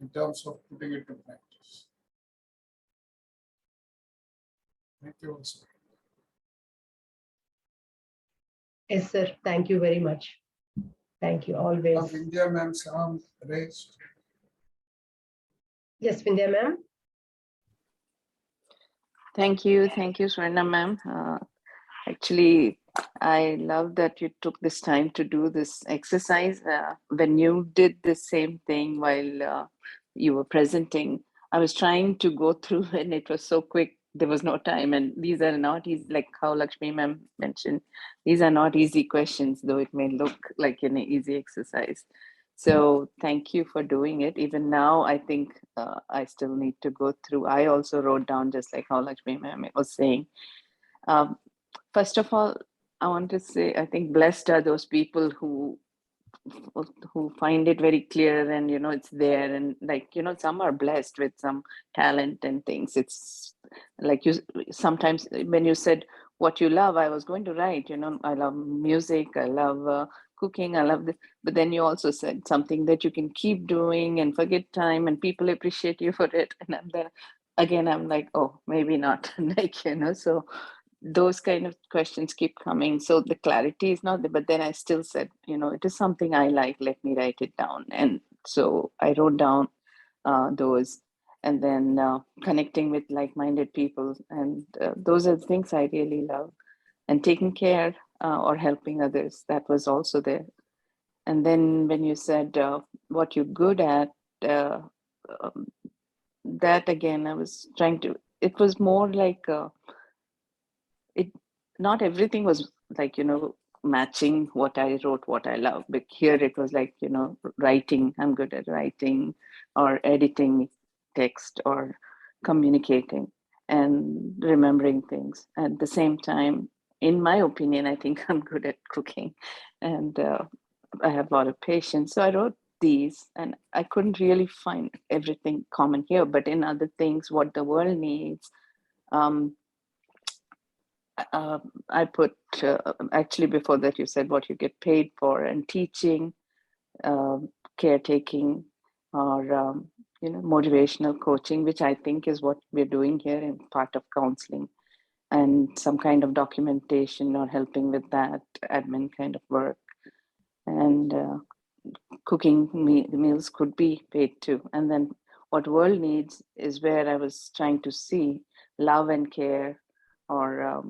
in terms of putting it to practice. Thank you also. Yes, sir. Thank you very much. Thank you always. India ma'am's arm raised. Yes, Vindhya ma'am. Thank you, Swarna ma'am. Actually, I love that you took this time to do this exercise. When you did the same thing while you were presenting, I was trying to go through and it was so quick. There was no time, and these are not easy, like how Lakshmi ma'am mentioned. These are not easy questions, though it may look like an easy exercise. So thank you for doing it. Even now, I think I still need to go through. I also wrote down, just like how Lakshmi ma'am was saying. First of all, I want to say, I think blessed are those people who find it very clear, and it's there, and some are blessed with some talent and things. It's like you sometimes when you said what you love, I was going to write, I love music, I love cooking, I love this. But then you also said something that you can keep doing and forget time and people appreciate you for it. And then again, I'm like, oh, maybe not. Like, you know, so those kind of questions keep coming. So the clarity is not there, but then I still said, you know, it is something I like, let me write it down. And so I wrote down those, and then connecting with like-minded people. And those are the things I really love. And taking care or helping others, that was also there. And then when you said what you're good at, um, that again, I was trying to, it was more like, it, not everything was like, you know, matching what I wrote, what I love. But here it was like, you know, writing, I'm good at writing, or editing text, or communicating and remembering things. At the same time, in my opinion, I think I'm good at cooking, and I have a lot of patience. So I wrote these, and I couldn't really find everything common here, but in other things, what the world needs, I put, actually before that you said what you get paid for, and teaching, caretaking, or you know, motivational coaching, which I think is what we're doing here in part of counseling, and some kind of documentation or helping with that admin kind of work. And cooking meals could be paid too. And then what world needs is where I was trying to see love and care, or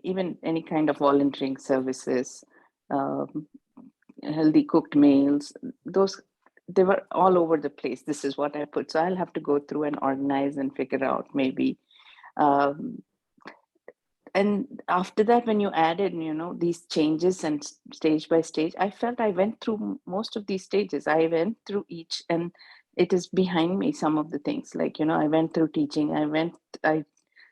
even any kind of volunteering services, healthy cooked meals, those, they were all over the place. This is what I put. So I'll have to go through and organize and figure out maybe. And after that, when you added, you know, these changes and stage by stage, I felt I went through most of these stages. I went through each, and it is behind me, some of the things. Like, you know, I went through teaching, I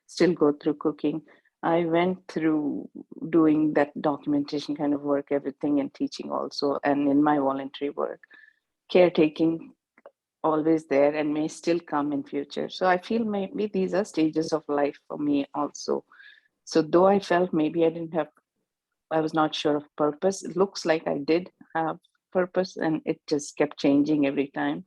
still go through cooking. I went through doing that documentation kind of work, everything, and teaching also, and in my voluntary work, caretaking, always there and may still come in future. So I feel maybe these are stages of life for me also. So though I felt maybe I was not sure of purpose, it looks like I did have purpose, and it just kept changing every time.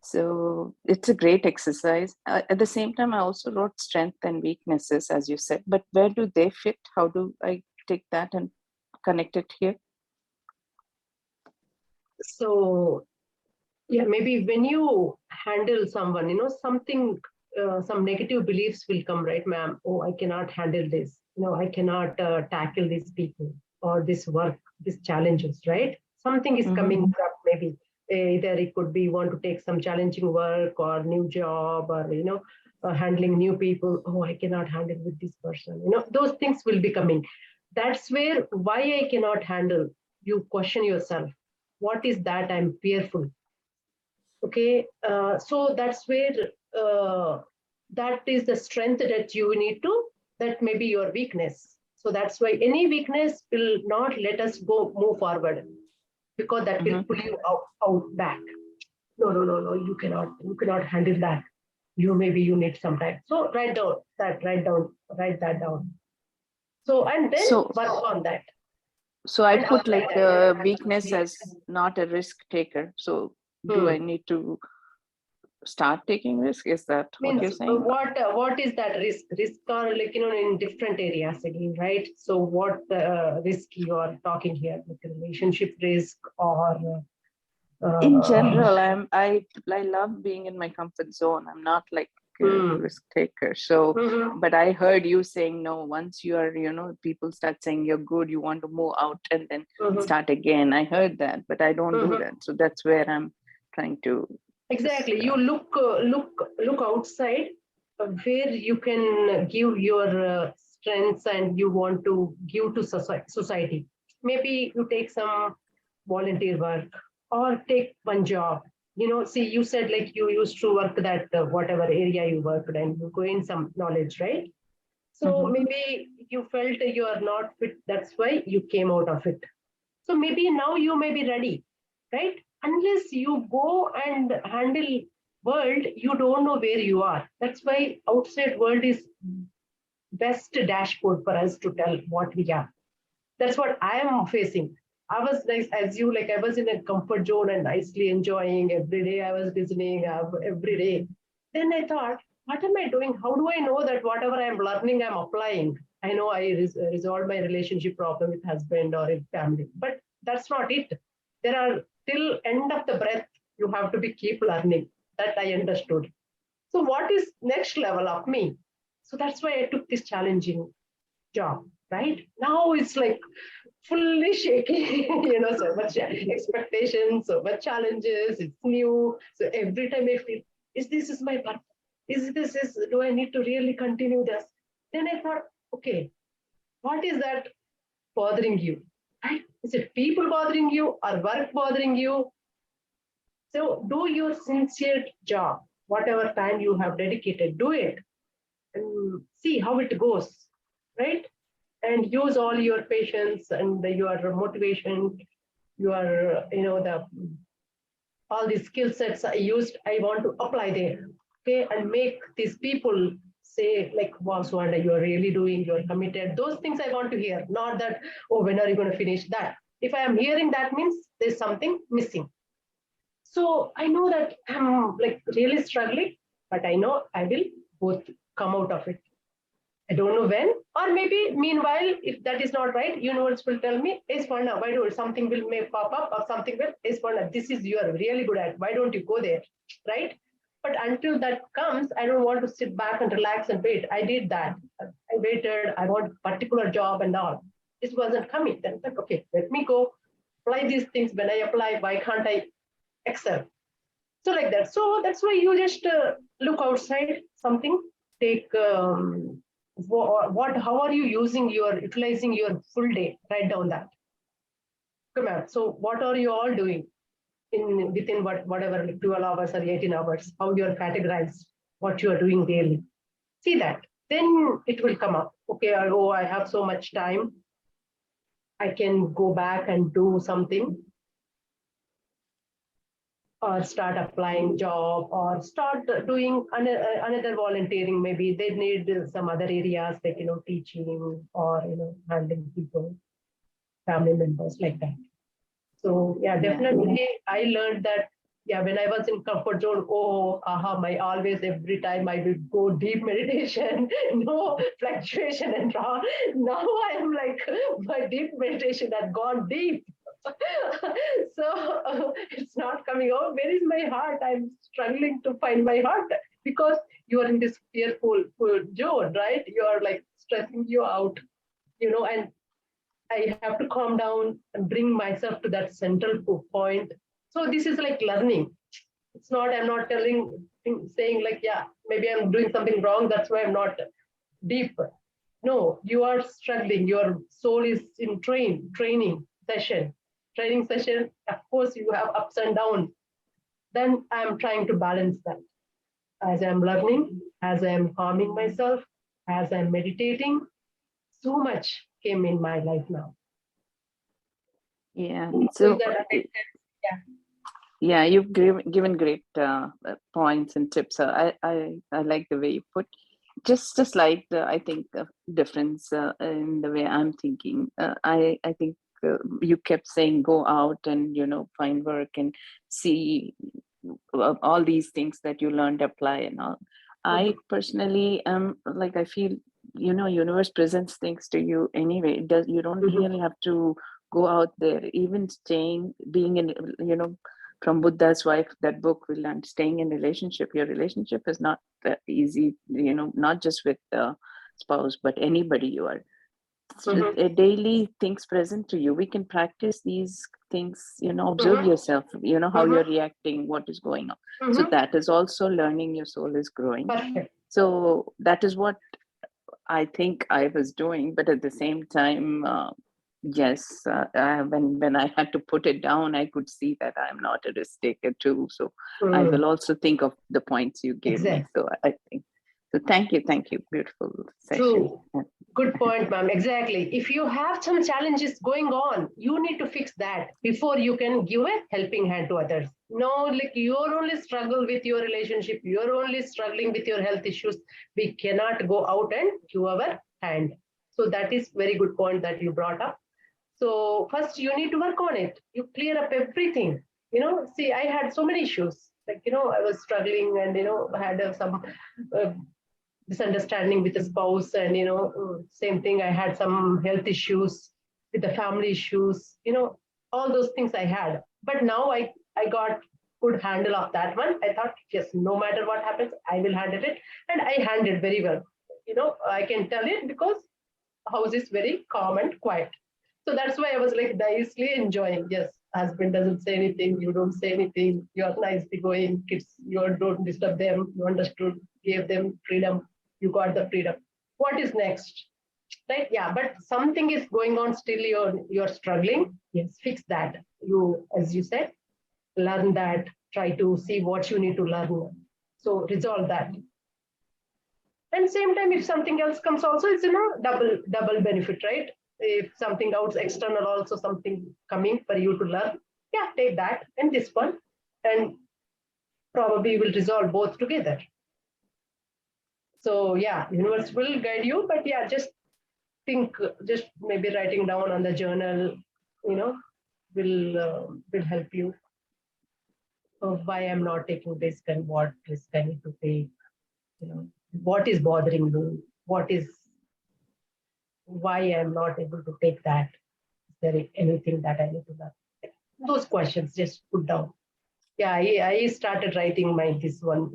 So it's a great exercise. At the same time, I also wrote strength and weaknesses, as you said, but where do they fit? How do I take that and connect it here? So yeah, maybe when you handle someone, you know, something, some negative beliefs will come, right, ma'am? Oh, I cannot handle this. You know, I cannot tackle these people or this work, these challenges, right? Something is coming up, maybe. Either it could be want to take some challenging work or new job, or, you know, handling new people. Oh, I cannot handle with this person. You know, those things will be coming. That's where why I cannot handle. You question yourself. What is that I'm fearful? Okay, so that's where that is the strength that you need to, that may be your weakness. So that's why any weakness will not let us go move forward, because that will pull you out back. No, you cannot handle that. Maybe you need some time. So write that down. So, and then work on that. So I put like weakness as not a risk taker. So do I need to start taking risk? Is that what you're saying? What is that risk? Risk are, like, you know, in different areas again, right? So what risk you are talking here, like relationship risk, or in general, I love being in my comfort zone. I'm not like a risk taker. So but I heard you saying no, once you are, you know, people start saying you're good, you want to move out and then start again. I heard that, but I don't do that. So that's where I'm trying to exactly you look outside, where you can give your strengths and you want to give to society. Maybe you take some volunteer work or take one job. You know, see, you said like you used to work that whatever area you worked and you gain some knowledge, right? So maybe you felt you are not fit, that's why you came out of it. So maybe now you may be ready, right? Unless you go and handle world, you don't know where you are. That's why outside world is best dashboard for us to tell what we are. That's what I am facing. I was like, as you, like, I was in a comfort zone and nicely enjoying every day. I was listening every day. Then I thought, what am I doing? How do I know that whatever I'm learning, I'm applying? I know I resolved my relationship problem with husband or with family, but that's not it. There are till end of the breath, you have to be keep learning. That I understood. So what is next level of me? So that's why I took this challenging job. Right now, it's like fully shaky. So much expectations, so much challenges. It's new. So every time I feel, is my part? Do I need to really continue this? Then I thought, okay, what is that bothering you? Right? Is it people bothering you or work bothering you? So do your sincere job, whatever time you have dedicated, do it and see how it goes, right? And use all your patience and your motivation, your, the all the skill sets I used, I want to apply there, okay? And make these people say like, wow, Swanda, you're really doing, you're committed. Those things I want to hear, not that, oh, when are you going to finish that? If I am hearing that means there's something missing. So I know that I'm like really struggling, but I know I will both come out of it. I don't know when, or maybe meanwhile, if that is not right, universe will tell me, hey, Swarna, why do something will may pop up or something will, hey, Swarna, this is you are really good at, why don't you go there, right? But until that comes, I don't want to sit back and relax and wait. I did that. I waited, I want a particular job and all. This wasn't coming. Then like, okay, let me go apply these things. When I apply, why can't I excel? So like that. So that's why you just look outside something, take how are you utilizing your full day? Write down that. Come on. So what are you all doing within whatever 12 hours or 18 hours? How you are categorized, what you are doing daily. See that. Then it will come up. Okay, I have so much time. I can go back and do something, or start applying job, or start doing another volunteering. Maybe they need some other areas like, teaching or, handling people, family members, like that. So yeah, definitely I learned that, yeah, when I was in comfort zone, my always every time I will go deep meditation, no fluctuation and all. Now I am like, my deep meditation has gone deep. So it's not coming out. Where is my heart? I'm struggling to find my heart, because you are in this fearful zone, right? You are like stressing you out, and I have to calm down and bring myself to that central point. So this is like learning. It's not, I'm not saying like, yeah, maybe I'm doing something wrong, that's why I'm not deep. No, you are struggling. Your soul is in training session. Of course, you have ups and downs. Then I'm trying to balance that. As I'm learning, as I'm calming myself, as I'm meditating, so much came in my life now. Yeah. So So that makes sense. Yeah. yeah, you've given great points and tips. I like the way you put. Just like I think the difference in the way I'm thinking. I think you kept saying go out and find work and see all these things that you learned, apply and all. I personally am like, I feel universe presents things to you anyway. You don't really have to go out there. Even being in from Buddha's Wife, that book, we learned staying in relationship. Your relationship is not that easy, not just with the spouse, but anybody you are. Daily things present to you. We can practice these things, observe yourself, how you're reacting, what is going on. So that is also learning. Your soul is growing. Perfect. So that is what I think I was doing. But at the same time, yes, when I had to put it down, I could see that I'm not a risk taker too. So I will also think of the points you gave me. So I think, so thank you. Beautiful session. True. Good point, ma'am. Exactly. If you have some challenges going on, you need to fix that before you can give a helping hand to others. No, like you're only struggle with your relationship, you're only struggling with your health issues. We cannot go out and give our hand. So that is very good point that you brought up. So first you need to work on it. You clear up everything. See, I had so many issues. Like, I was struggling and, I had some uh, misunderstanding with the spouse and, same thing. I had some health issues with the family issues, all those things I had. But now I got good handle of that one. I thought, yes, no matter what happens, I will handle it. And I handled very well. I can tell it because house is very calm and quiet. So that's why I was like nicely enjoying. Yes, husband doesn't say anything, you don't say anything, you're nicely going, kids, you don't disturb them, you understood, gave them freedom, you got the freedom. What is next? Right? Yeah, but something is going on still, you're struggling. Yes, fix that. You, as you said, learn that, try to see what you need to learn. So resolve that. And same time, if something else comes also, it's double benefit, right? If something else external also something coming for you to learn, yeah, take that and this one, and probably you will resolve both together. So yeah, universe will guide you, but yeah, just think, just maybe writing down on the journal, will help you. Why I'm not taking risk and what risk I need to take. What is bothering me? Why I'm not able to take that? Is there anything that I need to learn? Those questions just put down. Yeah, I started writing this one,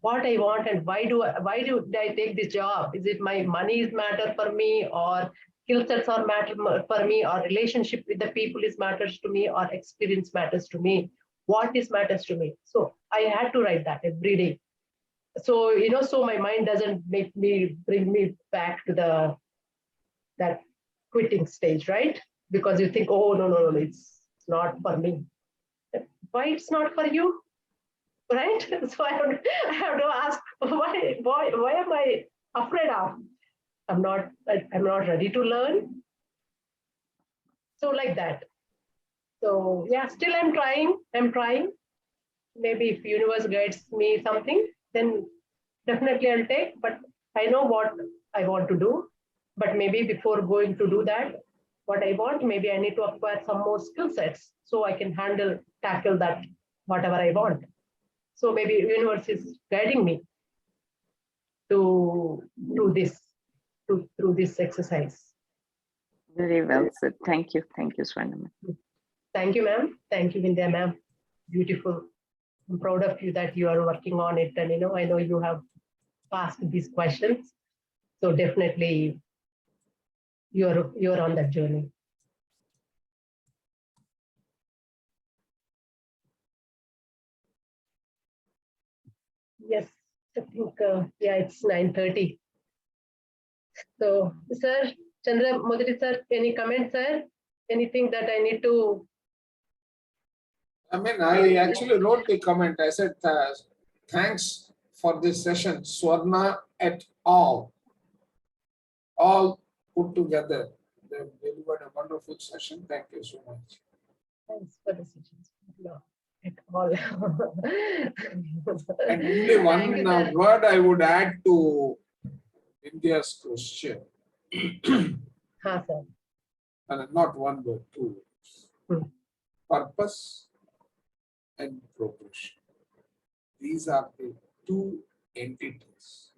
what I want and why do I take this job? Is it my money is matter for me, or skill sets are matter for me, or relationship with the people is matters to me, or experience matters to me? What is matters to me? So I had to write that every day. So, so my mind doesn't bring me back to that quitting stage, right? Because you think, oh, no, it's not for me. Why it's not for you, right? So I have to ask, why am I afraid of? I'm not ready to learn. So like that. So yeah, still I'm trying. Maybe if universe guides me something, then definitely I'll take, but I know what I want to do. But maybe before going to do that, what I want, maybe I need to acquire some more skill sets so I can tackle that, whatever I want. So maybe universe is guiding me to do this, through this exercise. Very well said. Thank you. Thank you, Swarna. Thank you, ma'am. Thank you, Vindhya, ma'am. Beautiful. I'm proud of you that you are working on it. And, I know you have asked these questions. So definitely you're on that journey. Yes, I think, yeah, it's 9:30. So, sir, Chandra Modri, sir, any comments, sir? Anything that I need to? I mean, I actually wrote the comment. I said, thanks for this session, Swarna et al. All put together. They delivered a wonderful session. Thank you so much. Thanks for the sessions. No, at all. And only one word I would add to India's question. Sir. Not one word, two words. Purpose and progression. These are the two entities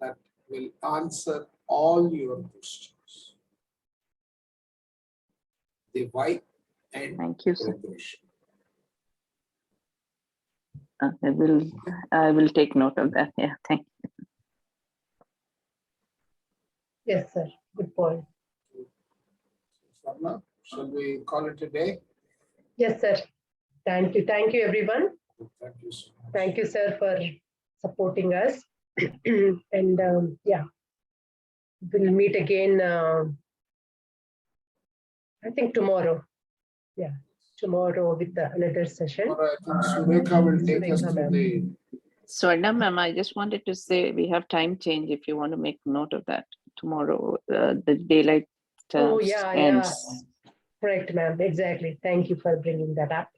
that will answer all your questions. The why and Thank you, sir. progression. I will take note of that. Yeah, thank you. Yes, sir. Good point. Swarna, shall we call it a day? Yes, sir. Thank you. Thank you, everyone. Thank you so much. Thank you, sir, for supporting us. And yeah, we'll meet again, I think tomorrow. Yeah, tomorrow with another session. Tomorrow, I think Surekha will take us to the. Swarna ma'am, I just wanted to say we have time change if you want to make note of that. Tomorrow, the daylight yeah, ends. Yeah. Correct, ma'am. Exactly. Thank you for bringing that up.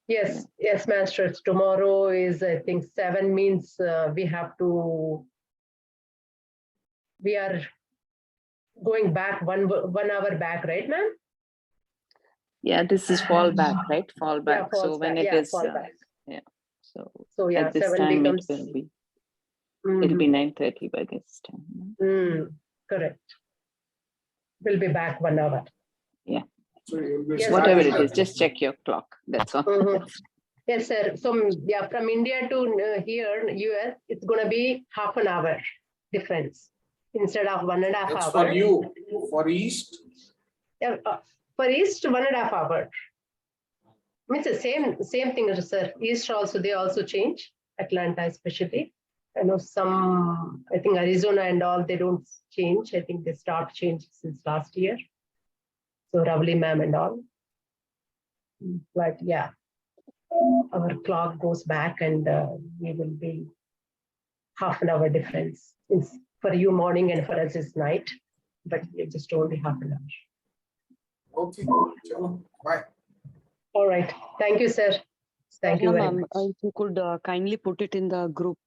Yes, yes, masters. Tomorrow is, I think, 7 means we are going back one hour back, right, ma'am? Yeah, this is fall back, right? Fall back. So falls when back. it Yeah, is, fall back. yeah. So So yeah, at this 7 time becomes. it will be. It'll be 9:30 by this time. Correct. We'll be back 1 hour. Yeah. So you'll be Yes, Whatever starting it is, at- just check your clock. That's all. Yes, sir. So yeah, from India to here, US, it's gonna be half an hour difference instead of 1.5 That's hours. for you. For East, Yeah, for East, 1.5 hours. Means the same thing, sir. East also, they also change. Atlanta especially. I know some, I think Arizona and all, they don't change. I think they stopped changing since last year. So Ravli ma'am and all. But yeah, our clock goes back and we will be half an hour difference. It's for you morning and for us it's night, but it's just only half an hour. okay. Chalo, bye. All right. Thank you, sir. Thank you very Ma'am, much. if you could kindly put it in the group,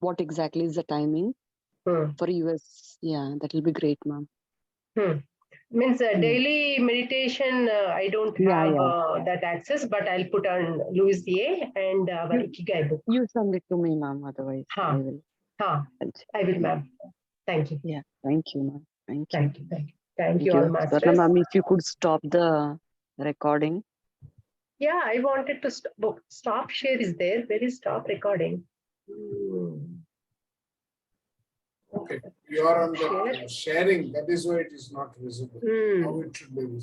what exactly is the timing for US? Yeah, that will be great, ma'am. Means daily meditation, I don't have that access, but I'll put on Louis A and our Ikigai book. You send it to me, ma'am. Otherwise, I will. I will, ma'am. Thank you. Yeah, thank you, ma'am. Thank you. Thank you. Thank you all, masters. Swarna, ma'am, if you could stop the recording. Yeah, I wanted to stop share is there. Where is stop recording? Okay. You are on the sharing. That is why it is not visible. Now it should be visible.